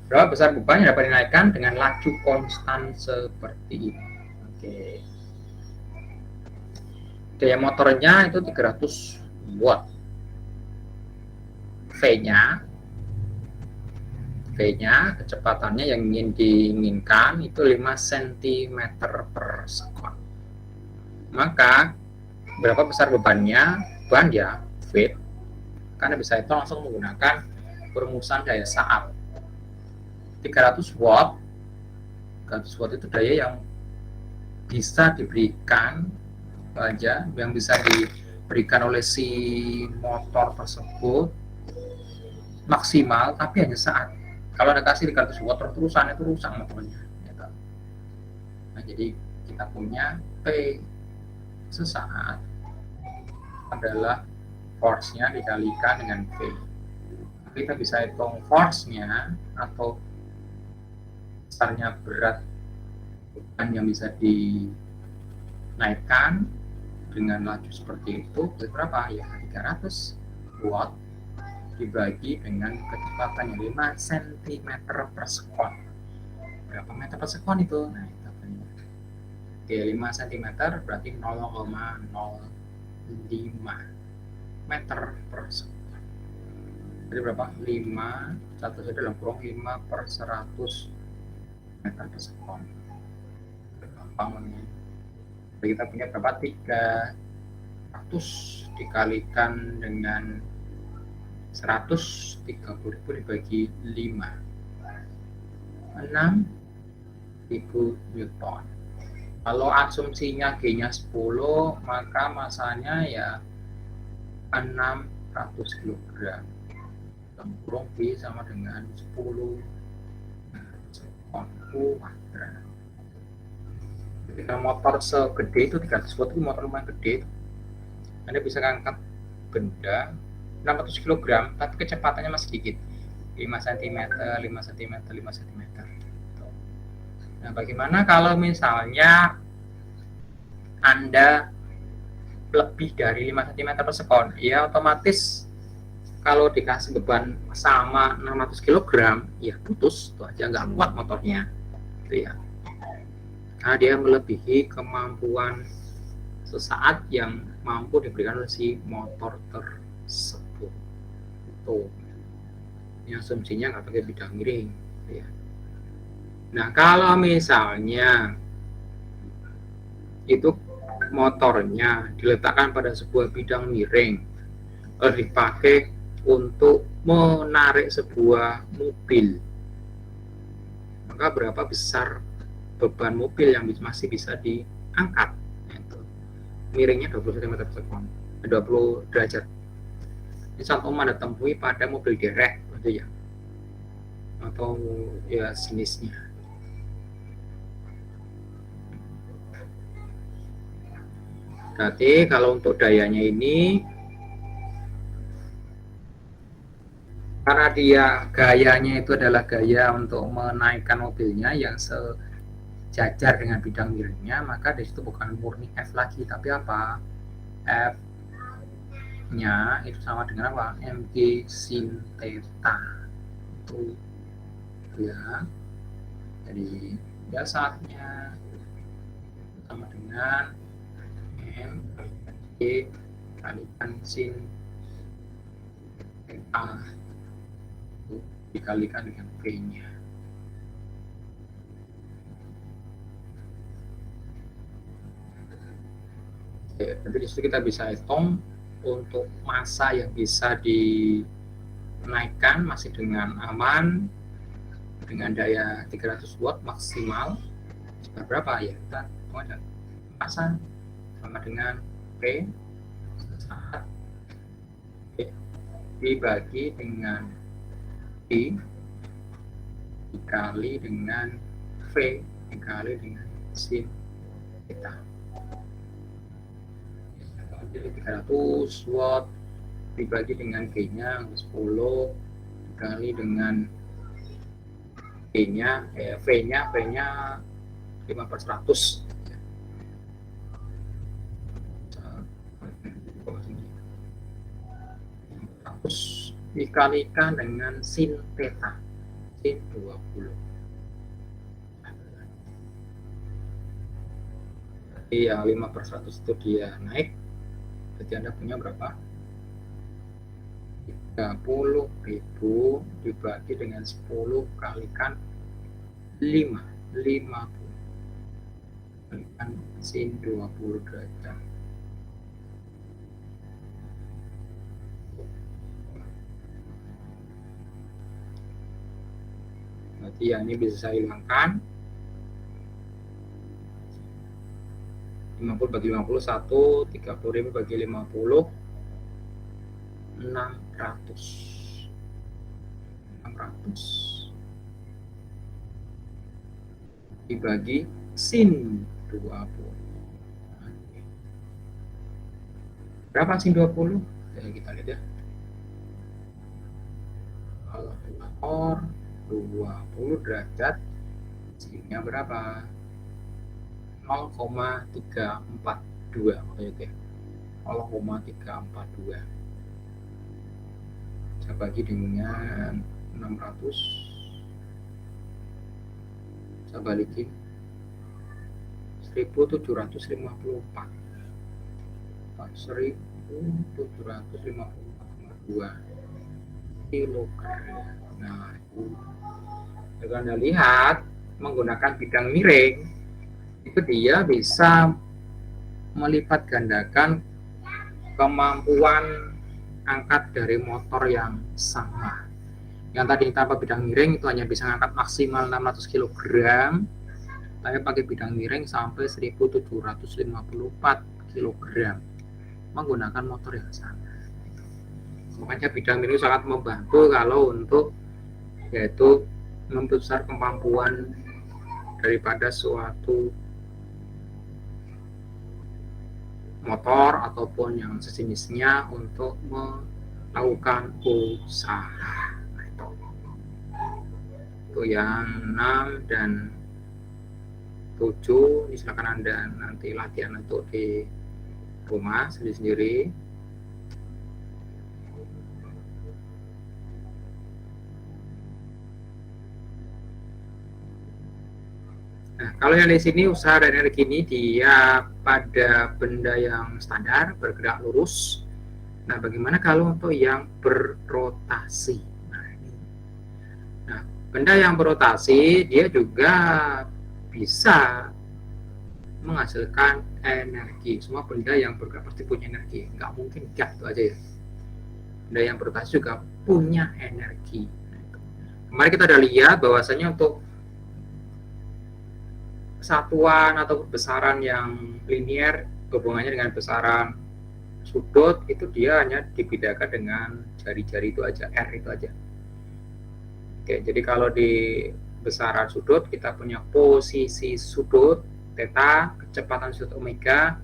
Berapa besar beban yang dapat dinaikkan dengan laju konstan seperti ini. Oke. Daya motornya itu 300 watt. V-nya kecepatannya yang ingin diinginkan itu 5 cm per sekon. Maka berapa besar bebannya? Beban ya V. Karena bisa itu langsung menggunakan perumusan daya saat. 300 watt itu daya yang bisa diberikan aja, yang bisa diberikan oleh si motor tersebut maksimal, tapi hanya saat. Kalau Anda kasih 300 watt terus-terusan itu rusak motornya. Nah, jadi kita punya P sesaat adalah force-nya dikalikan dengan V. Kita bisa hitung force-nya atau besarnya berat beban yang bisa dinaikkan dengan laju seperti itu berapa? Ya 300 watt dibagi dengan kecepatan yang 5 cm per sekon. Berapa meter per sekon itu? Nah, itu punya. Oke, 5 cm berarti 0,05 meter per sekon. Jadi berapa? 5, satu saja dalam kurung 5 per 100 meter per sekon. Gampang ini. Jadi kita punya berapa? 300 dikalikan dengan 130.000 dibagi 5. 6 Newton. Kalau asumsinya G-nya 10, maka masanya ya 600 kg. Kurang B sama dengan 10 sekon kuadrat. Ketika motor segede itu 300 watt itu motor lumayan gede. Anda bisa ngangkat benda 600 kg, tapi kecepatannya masih sedikit. 5 cm, 5 cm, 5 cm. Nah, bagaimana kalau misalnya Anda lebih dari 5 cm per sekon? Ya, otomatis kalau dikasih beban sama 600 kg, ya putus, itu aja, nggak kuat motornya. Gitu ya. Nah, dia melebihi kemampuan sesaat yang mampu diberikan oleh si motor tersebut. Tuh. Ini asumsinya nggak pakai bidang miring. Gitu ya. Nah, kalau misalnya itu motornya diletakkan pada sebuah bidang miring, dipakai untuk menarik sebuah mobil, maka berapa besar beban mobil yang masih bisa diangkat? Itu miringnya 20 cm per sekon, 20 derajat. Ini contoh Anda temui pada mobil derek, gitu ya, atau ya jenisnya. Berarti kalau untuk dayanya ini, karena dia gayanya itu adalah gaya untuk menaikkan mobilnya yang sejajar dengan bidang miringnya, maka di situ bukan murni F lagi, tapi apa? F-nya itu sama dengan apa? Mg sin theta. Itu ya. Jadi dasarnya sama dengan M kalikan sin theta dikalikan dengan V-nya. Oke, nanti disitu kita bisa hitung untuk massa yang bisa dinaikkan masih dengan aman dengan daya 300 watt maksimal. Berapa ya? Kita hitung aja. Massa sama dengan P saat dibagi dengan I dikali dengan V dikali dengan sin theta. Jadi 300 watt dibagi dengan G-nya 10 dikali dengan G-nya, V-nya 5/100. Dikalikan dengan sin theta, sin 20. Jadi yang 5/100 itu dia naik. Jadi Anda punya berapa? 30.000 dibagi dengan 10 kalikan 50 kalikan sin 20 derajat. Berarti yang ini bisa saya hilangkan. 50 bagi 50 1, 30.000 bagi 50 600 dibagi sin 20. Berapa sin 20? Ya, kita lihat ya. Kalau motor 20 derajat, sinnya berapa? 0,342. Oke. 0,342. Saya bagi dengan 600. Saya balikin 1754. 1754,2 kilogram. Nah, itu jika Anda lihat menggunakan bidang miring, itu dia bisa melipat gandakan kemampuan angkat dari motor yang sama. Yang tadi tanpa bidang miring itu hanya bisa angkat maksimal 600 kg, saya pakai bidang miring sampai 1754 kg menggunakan motor yang sama. Makanya bidang miring sangat membantu kalau untuk yaitu membesar kemampuan daripada suatu motor ataupun yang sejenisnya untuk melakukan usaha. Itu yang 6 dan 7 ini silakan Anda nanti latihan untuk di rumah sendiri-sendiri. Nah, kalau yang di sini usaha dan energi ini dia pada benda yang standar bergerak lurus. Nah, bagaimana kalau untuk yang berrotasi? Nah, benda yang berrotasi dia juga bisa menghasilkan energi. Semua benda yang bergerak pasti punya energi. Nggak mungkin enggak, itu aja ya. Benda yang berrotasi juga punya energi. Kemarin kita udah lihat bahwasanya untuk satuan atau besaran yang linier hubungannya dengan besaran sudut itu dia hanya dibedakan dengan jari-jari itu aja, R itu aja. Oke, jadi kalau di besaran sudut kita punya posisi sudut theta, kecepatan sudut omega,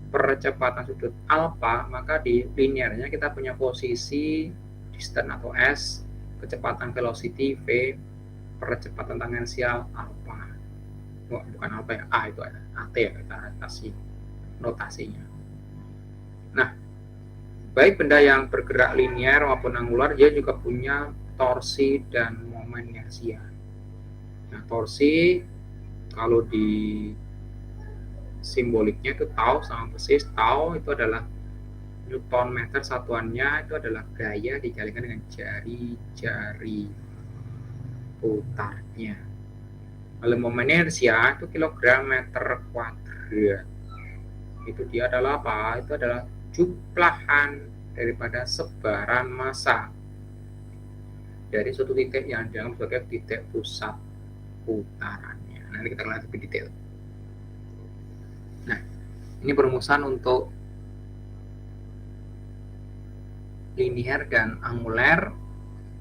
percepatan sudut alpha, maka di linearnya kita punya posisi distance atau S, kecepatan velocity V, percepatan tangensial alpha. Bukan alpha ya, A itu ada, AT ya kita kasih notasinya. Nah, baik benda yang bergerak linear maupun angular dia juga punya torsi dan momen inersia. Nah, torsi kalau di simboliknya itu tau sama persis. Tau itu adalah Newton meter, satuannya itu adalah gaya dikalikan dengan jari-jari putarnya. Lalu momen inersia itu kilogram meter kuadrat. Itu dia adalah apa? Itu adalah jumlahan daripada sebaran massa dari suatu titik yang dianggap sebagai titik pusat putarannya. Nanti kita lihat lebih detail. Nah, ini perumusan untuk linear dan angular.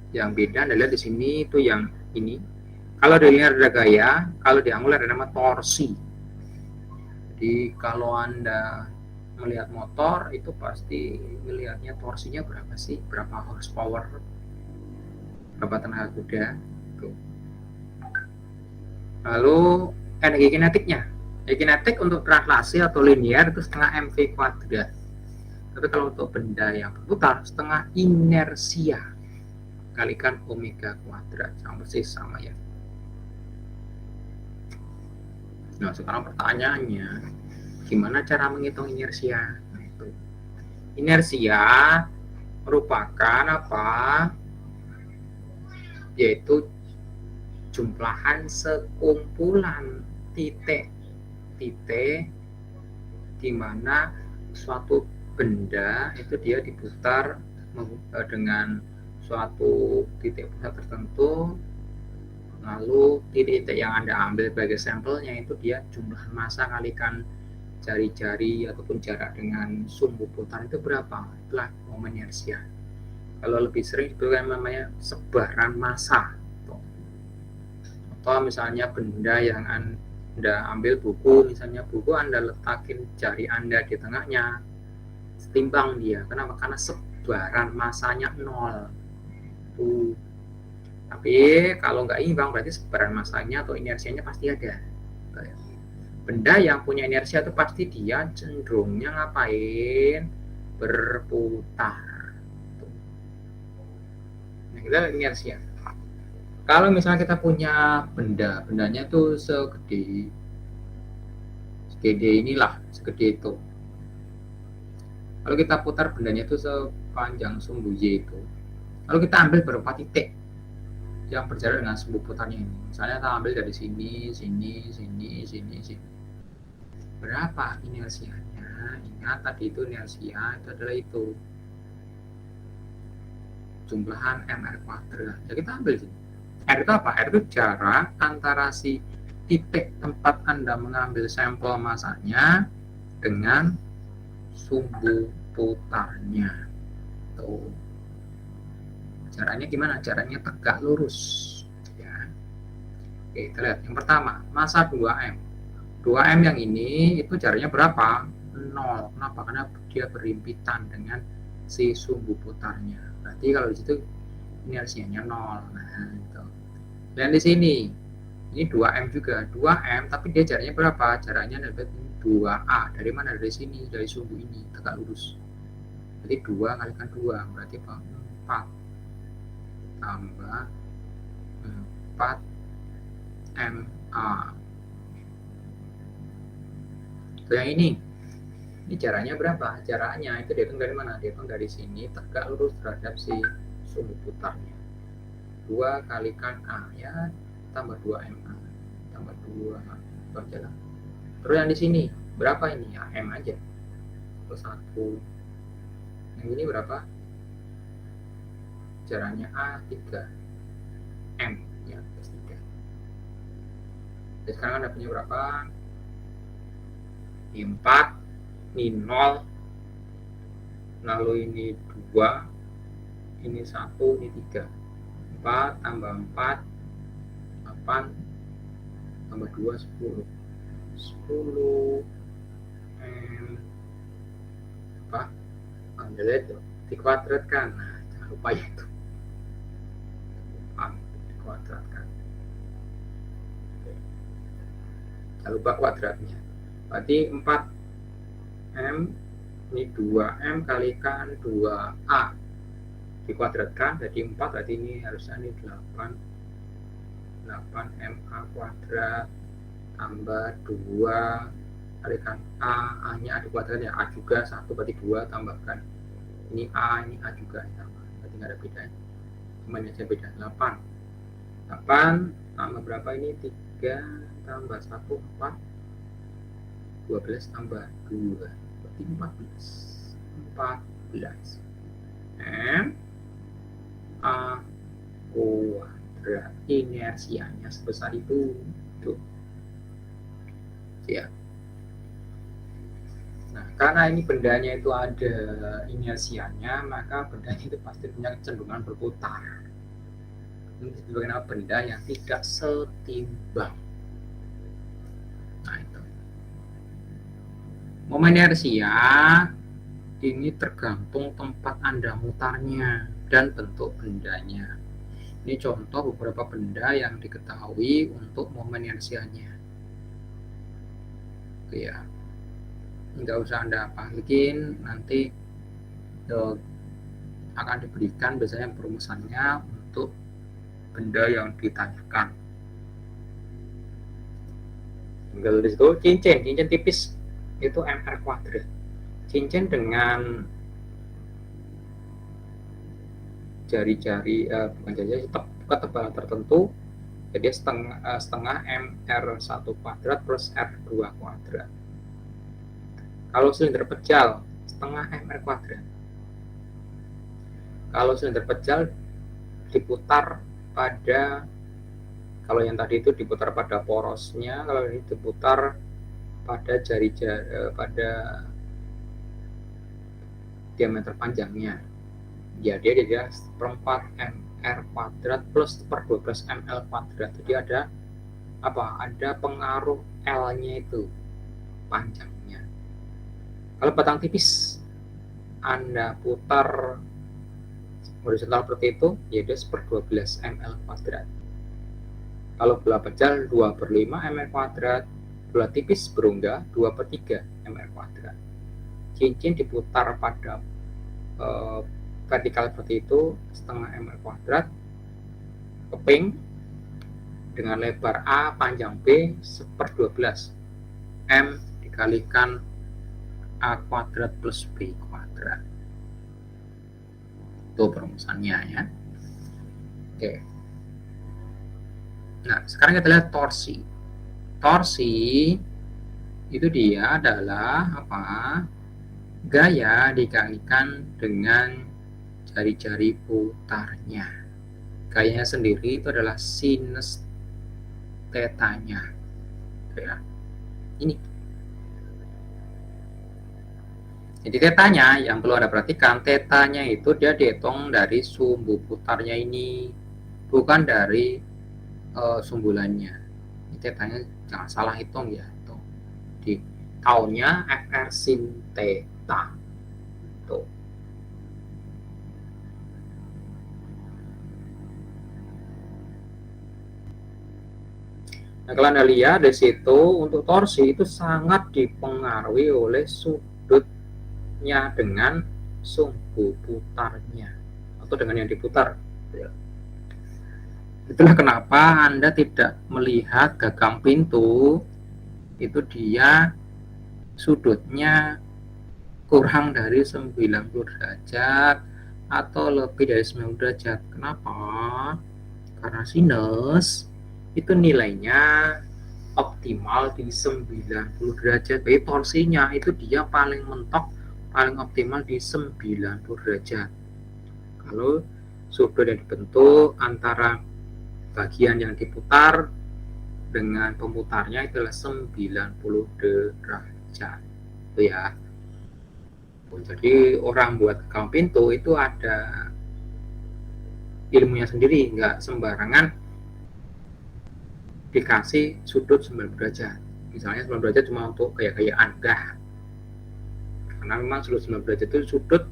Yang beda Anda lihat di sini itu yang ini. Kalau di linear ada gaya, kalau di angular ada nama torsi. Jadi kalau Anda melihat motor itu pasti melihatnya torsinya berapa sih, berapa horsepower, berapa tenaga kuda. Tuh. Lalu energi kinetiknya. Kinetik untuk translasi atau linear itu setengah mv kuadrat. Tapi kalau untuk benda yang berputar setengah inersia kalikan omega kuadrat, sama persis sama ya. Nah, sekarang pertanyaannya, gimana cara menghitung inersia? Nah, itu. Inersia merupakan apa? Yaitu jumlahan sekumpulan titik-titik di mana suatu benda itu dia diputar dengan suatu titik pusat tertentu. Lalu titik-titik yang Anda ambil sebagai sampelnya itu dia jumlah massa kalikan jari-jari ataupun jarak dengan sumbu putar itu berapa? Itulah momen inersia. Kalau lebih sering itu kan namanya sebaran massa. Atau misalnya benda yang Anda ambil buku, misalnya buku Anda letakin jari Anda di tengahnya, setimbang dia. Kenapa? Karena sebaran massanya 0. Tapi kalau nggak imbang berarti sebaran massanya atau inersianya pasti ada. Benda yang punya inersia itu pasti dia cenderungnya ngapain? Berputar. Nah, kita inersia. Kalau misalnya kita punya bendanya tuh segede inilah, segede itu. Kalau kita putar bendanya itu sepanjang sumbu Y itu. Lalu kita ambil beberapa titik yang berjarak dengan sumbu putarnya ini. Misalnya kita ambil dari sini, sini. Berapa inersianya? Ingat tadi itu inersia itu adalah itu jumlahan mr kuadrat. Jadi kita ambil sini. R itu apa? R itu jarak antara si titik tempat Anda mengambil sampel masanya dengan sumbu putarnya. Tuh. Caranya gimana? Caranya tegak lurus. Ya. Oke, kita lihat. Yang pertama, massa 2M. 2M yang ini itu jaraknya berapa? 0. Kenapa? Karena dia berhimpitan dengan si sumbu putarnya. Berarti kalau di situ inersianya 0. Nah, itu. Dan di sini ini 2M juga, 2M tapi dia jaraknya berapa? Jaraknya dapat 2A. Dari mana? Dari sini, dari sumbu ini, tegak lurus. Berarti 2 kalikan 2, berarti 4 tambah 4 MA. So, yang ini jaraknya berapa? Jaraknya itu dihitung dari mana? Dihitung dari sini, tegak lurus terhadap si sumbu putarnya. 2 kalikan A, ya, tambah 2 MA, tambah 2 aja lah. Terus yang di sini berapa ini? Ya, M aja. Terus 1. Yang ini berapa? Jaraknya A 3 M, ya, plus 3. Jadi sekarang Anda punya berapa? Ini 4, ini 0, lalu ini 2, ini 1, ini 3. 4 tambah 4 8 tambah 2 10 M apa? Ambil itu dikuadratkan. Nah, jangan lupa itu dikuadratkan. Jangan lupa kuadratnya. Berarti 4M ini 2M kalikan 2A dikuadratkan jadi 4, berarti ini harusnya ini 8MA kuadrat tambah 2 kalikan A nya A dikuadratkan ya, A juga 1 berarti 2 tambahkan ini A juga sama, berarti nggak ada bedanya, cuma ini aja beda. 8 tambah berapa ini? 3 tambah 1 4, 12 tambah 2 berarti 14 M A kuadrat. Inersianya sebesar itu. Tuh. Ya. Nah, karena ini bendanya itu ada inersianya, maka bendanya itu pasti punya kecenderungan berputar. Ini disebut benda yang tidak setimbang. Nah, itu. Momen inersia ini tergantung tempat Anda mutarnya dan bentuk bendanya. Ini contoh beberapa benda yang diketahui untuk momen inersianya. Oke ya, nggak usah Anda pakai, nanti akan diberikan biasanya perumusannya untuk benda yang ditanyakan. Tinggal di situ cincin tipis itu MR kuadrat. Cincin dengan jari-jari bukan jari-jari, ketebalan tertentu, jadi setengah MR1 kuadrat plus R2 kuadrat. Kalau silinder pejal setengah MR kuadrat. Kalau silinder pejal diputar pada, kalau yang tadi itu diputar pada porosnya, kalau ini diputar pada jari-jari pada diameter panjangnya. Ya, dia seperempat MR kuadrat plus per 12 ML kuadrat. Jadi ada apa? Ada pengaruh L-nya itu panjangnya. Kalau batang tipis Anda putar horizontal seperti itu, ya dia per 12 ML kuadrat. Kalau bola pejal 2/5 ML kuadrat, bola tipis berungga 2/3 ML kuadrat. Cincin diputar pada vertikal seperti itu setengah ML kuadrat, keping dengan lebar A panjang B per 12 M dikalikan A kuadrat plus B kuadrat. Itu perumusannya ya. Oke. Nah, sekarang kita lihat torsi. Torsi itu dia adalah apa? Gaya dikalikan dengan jari-jari putarnya. Gayanya sendiri itu adalah sinus tetanya. Ya. Ini. Jadi tetanya yang perlu Anda perhatikan, tetanya itu dia dihitung dari sumbu putarnya ini, bukan dari sumbulannya. Ini tetanya jangan salah hitung ya. Tuh. Di tahunnya FR sin theta. Tuh. Nah, kalau Anda lihat di situ untuk torsi itu sangat dipengaruhi oleh sudutnya dengan sumbu putarnya atau dengan yang diputar. Itulah kenapa Anda tidak melihat gagang pintu itu dia sudutnya kurang dari 90 derajat atau lebih dari 90 derajat. Kenapa? Karena sinus itu nilainya optimal di 90 derajat. Jadi torsinya itu dia paling mentok, paling optimal di 90 derajat. Kalau sudut yang dibentuk antara bagian yang diputar dengan pemutarnya itulah 90 derajat. Itu ya. Jadi orang buat gagang pintu itu ada ilmunya sendiri, nggak sembarangan dikasih sudut 90 derajat. Misalnya 90 derajat cuma untuk gaya-gayaan, enggak. Karena memang sudut 90 derajat itu sudut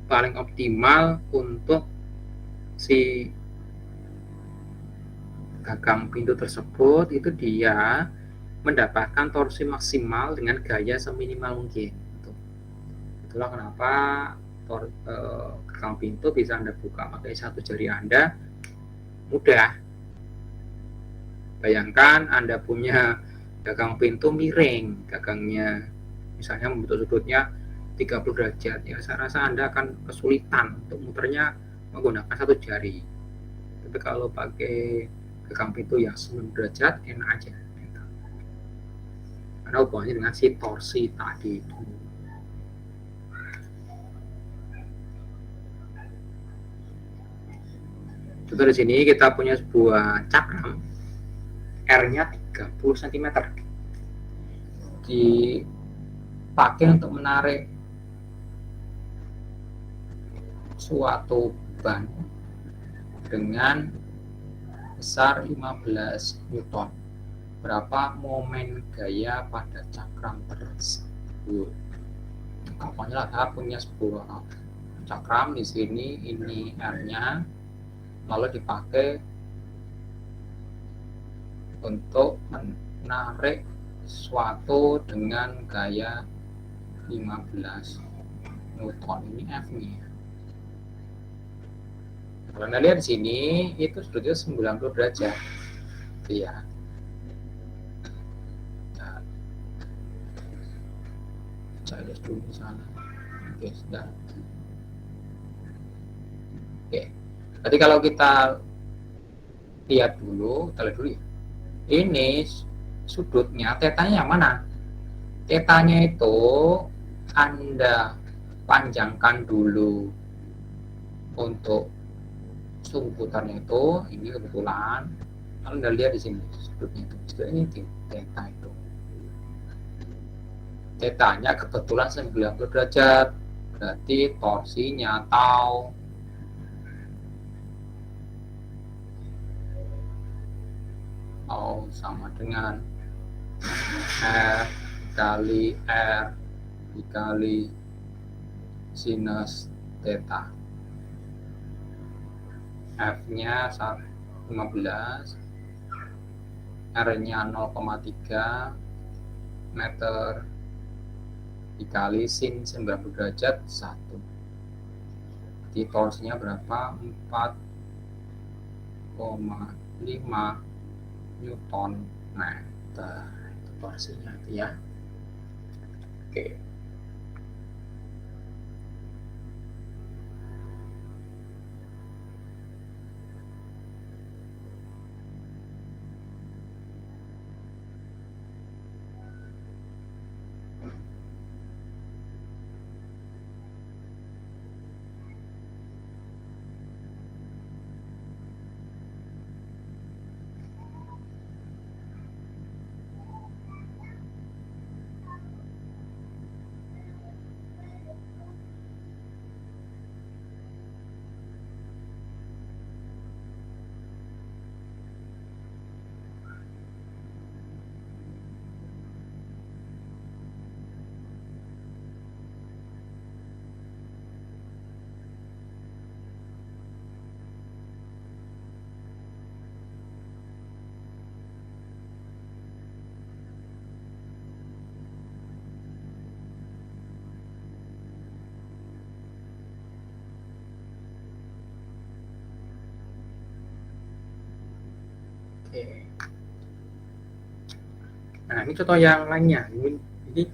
paling optimal untuk si gagang pintu tersebut, itu dia mendapatkan torsi maksimal dengan gaya seminimal mungkin. Itulah kenapa gagang pintu bisa Anda buka pakai satu jari Anda mudah. Bayangkan Anda punya gagang pintu miring, gagangnya misalnya membentuk sudutnya 30 derajat, ya saya rasa Anda akan kesulitan untuk muternya menggunakan satu jari. Tapi kalau pakai gagang pintu yang 90 derajat enak aja, karena hubungannya dengan si torsi tadi itu. Contoh di sini kita punya sebuah cakram, R-nya 30 cm, dipakai untuk menarik suatu beban dengan besar 15 Newton. Berapa momen gaya pada cakram tersebut? Pokoknya saya punya sebuah cakram di sini, ini R-nya, lalu dipakai untuk menarik suatu dengan gaya 15 Newton. Ini F-nya. Kalau Anda lihat di sini itu sudutnya 90 derajat. Ya. Saya lihat dulu di sana. Oke, sudah. Oke. Berarti kalau kita lihat dulu, kita lihat dulu ya. Ini sudutnya, tetanya yang mana? Tetanya itu Anda panjangkan dulu untuk sumbu putarnya itu, ini kebetulan. Lalu Anda lihat di sini sudutnya itu, sudutnya ini teta itu. Tetanya kebetulan 90 derajat, berarti torsinya tau sama dengan R kali R dikali sinus theta. F-nya 15, R-nya 0,3 meter dikali sin 90 derajat 1. Jadi torsinya berapa? 4,5 Newton meter. Itu torsinya itu ya. Oke. Oke. Nah, ini contoh yang lainnya. Jadi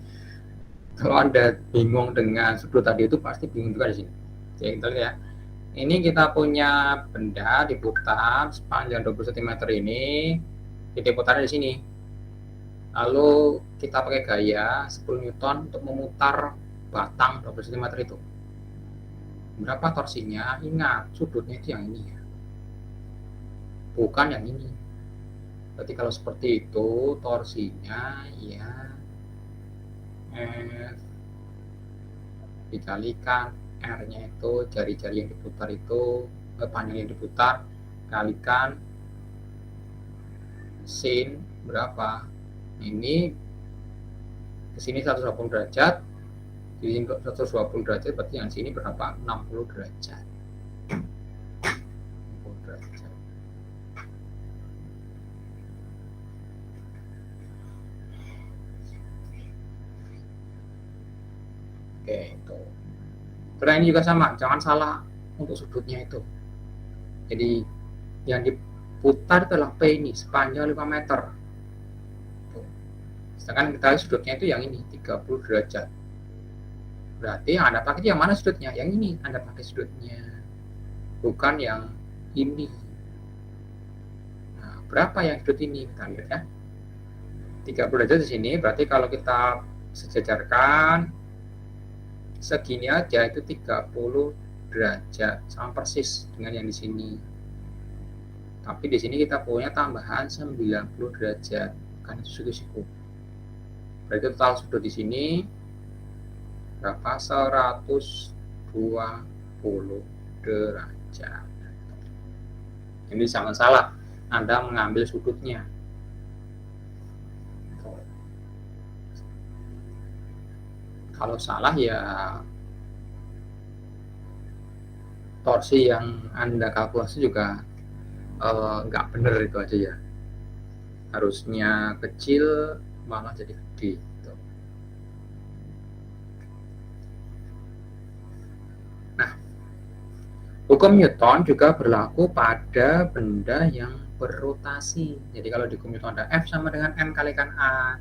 kalau Anda bingung dengan sudut tadi itu pasti bingung juga di sini. Oke, kita lihat ya. Ini kita punya benda diputar sepanjang 20 cm ini, titik putarnya di sini. Lalu kita pakai gaya 10 Newton untuk memutar batang 20 cm itu. Berapa torsinya? Ingat, sudutnya itu yang ini ya, bukan yang ini. Berarti kalau seperti itu torsinya ya F dikalikan R-nya itu jari-jari yang diputar itu, panjang yang diputar, kalikan sin berapa? Ini ke sini 120 derajat, di sini 120 derajat, berarti yang sini berapa? 60 derajat. 60 derajat. Oke, itu. Terus ini juga sama, jangan salah untuk sudutnya itu. Jadi yang diputar adalah P ini sepanjang 5 meter. Sedangkan kita sudutnya itu yang ini 30 derajat. Berarti yang Anda pakai yang mana sudutnya? Yang ini Anda pakai sudutnya, bukan yang ini. Nah, berapa yang sudut ini? Kita lihat ya. 30 derajat di sini, berarti kalau kita sejajarkan segini aja itu 30 derajat, sama persis dengan yang di sini. Tapi di sini kita punya tambahan 90 derajat, kan itu cukup. Berarti total sudut di sini berapa? 120 derajat. Ini jangan salah Anda mengambil sudutnya. Kalau salah ya torsi yang Anda kalkulasi juga nggak benar itu aja ya. Harusnya kecil malah jadi gede. Gitu. Nah, hukum Newton juga berlaku pada benda yang berrotasi. Jadi kalau di hukum Newton ada F sama dengan M kalikan A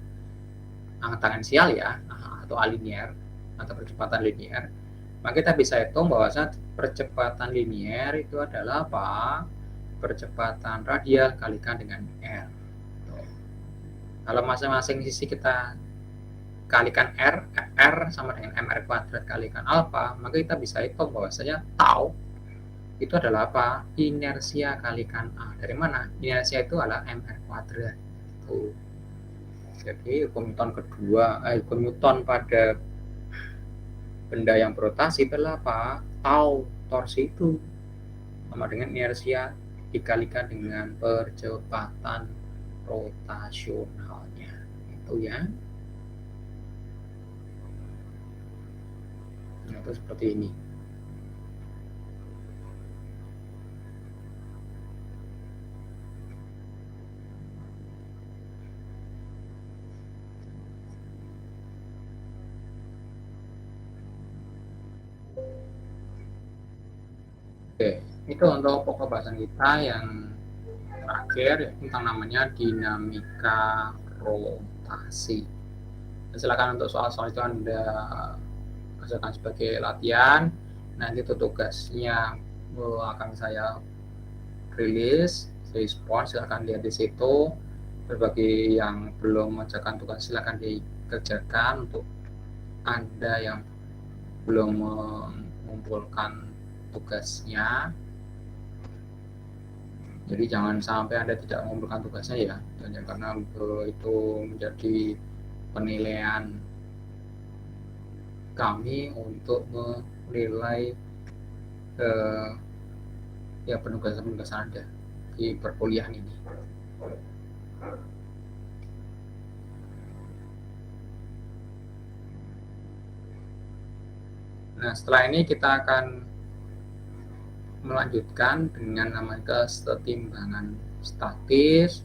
tangensial ya, atau A linear atau percepatan linear, maka kita bisa hitung bahwasanya percepatan linear itu adalah apa? Percepatan radial kalikan dengan R. Kalau masing-masing sisi kita kalikan R sama dengan mr kuadrat kalikan alfa, maka kita bisa hitung bahwasanya tau itu adalah apa? Inersia kalikan A. Dari mana? Inersia itu adalah mr kuadrat. Jadi hukum Newton pada benda yang berotasi adalah apa? Tau torsi itu sama dengan inersia dikalikan dengan percepatan rotasionalnya. Itu ya. Nah, itu seperti ini. Oke, itu untuk pokok bahasan kita yang terakhir tentang namanya dinamika rotasi. Dan silakan untuk soal-soal itu Anda kerjakan sebagai latihan. Nanti itu tugasnya akan saya rilis, respon, silakan lihat di situ. Bagi yang belum mengerjakan tugas silakan dikerjakan. Untuk Anda yang belum mengumpulkan tugasnya, jadi jangan sampai Anda tidak mengumpulkan tugasnya ya, dan karena itu menjadi penilaian kami untuk menilai ya penugasan Anda di perkuliahan ini. Nah, setelah ini kita akan melanjutkan dengan namanya kesetimbangan statis,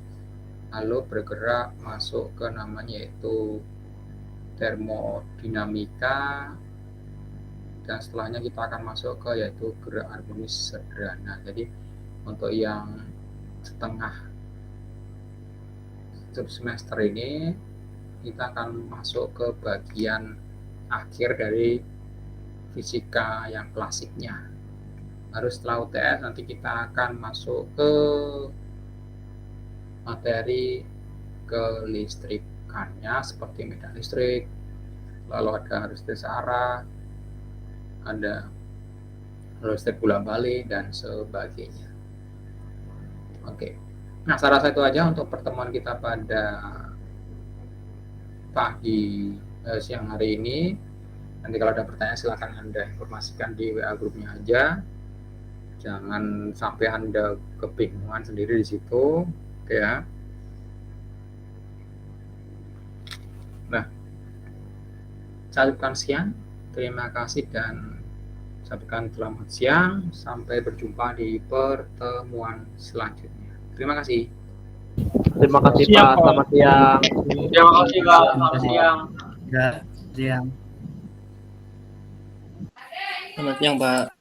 lalu bergerak masuk ke namanya yaitu termodinamika, dan setelahnya kita akan masuk ke yaitu gerak harmonis sederhana. Jadi untuk yang setengah untuk semester ini kita akan masuk ke bagian akhir dari fisika yang klasiknya. Baru setelah UTS nanti kita akan masuk ke materi kelistrikannya seperti medan listrik, lalu ada arus arah, ada listrik bolak-balik dan sebagainya. Oke. Nah, saya rasa itu aja untuk pertemuan kita pada siang hari ini. Nanti kalau ada pertanyaan silakan Anda informasikan di WA grupnya aja. Jangan sampai Anda kebingungan sendiri di situ, oke ya. Nah, saya ucapkan sekian. Terima kasih dan saya ucapkan selamat siang. Sampai berjumpa di pertemuan selanjutnya. Terima kasih. Terima kasih Pak, selamat siang. Terima kasih Pak, selamat siang. Ya, siang. Selamat siang Pak.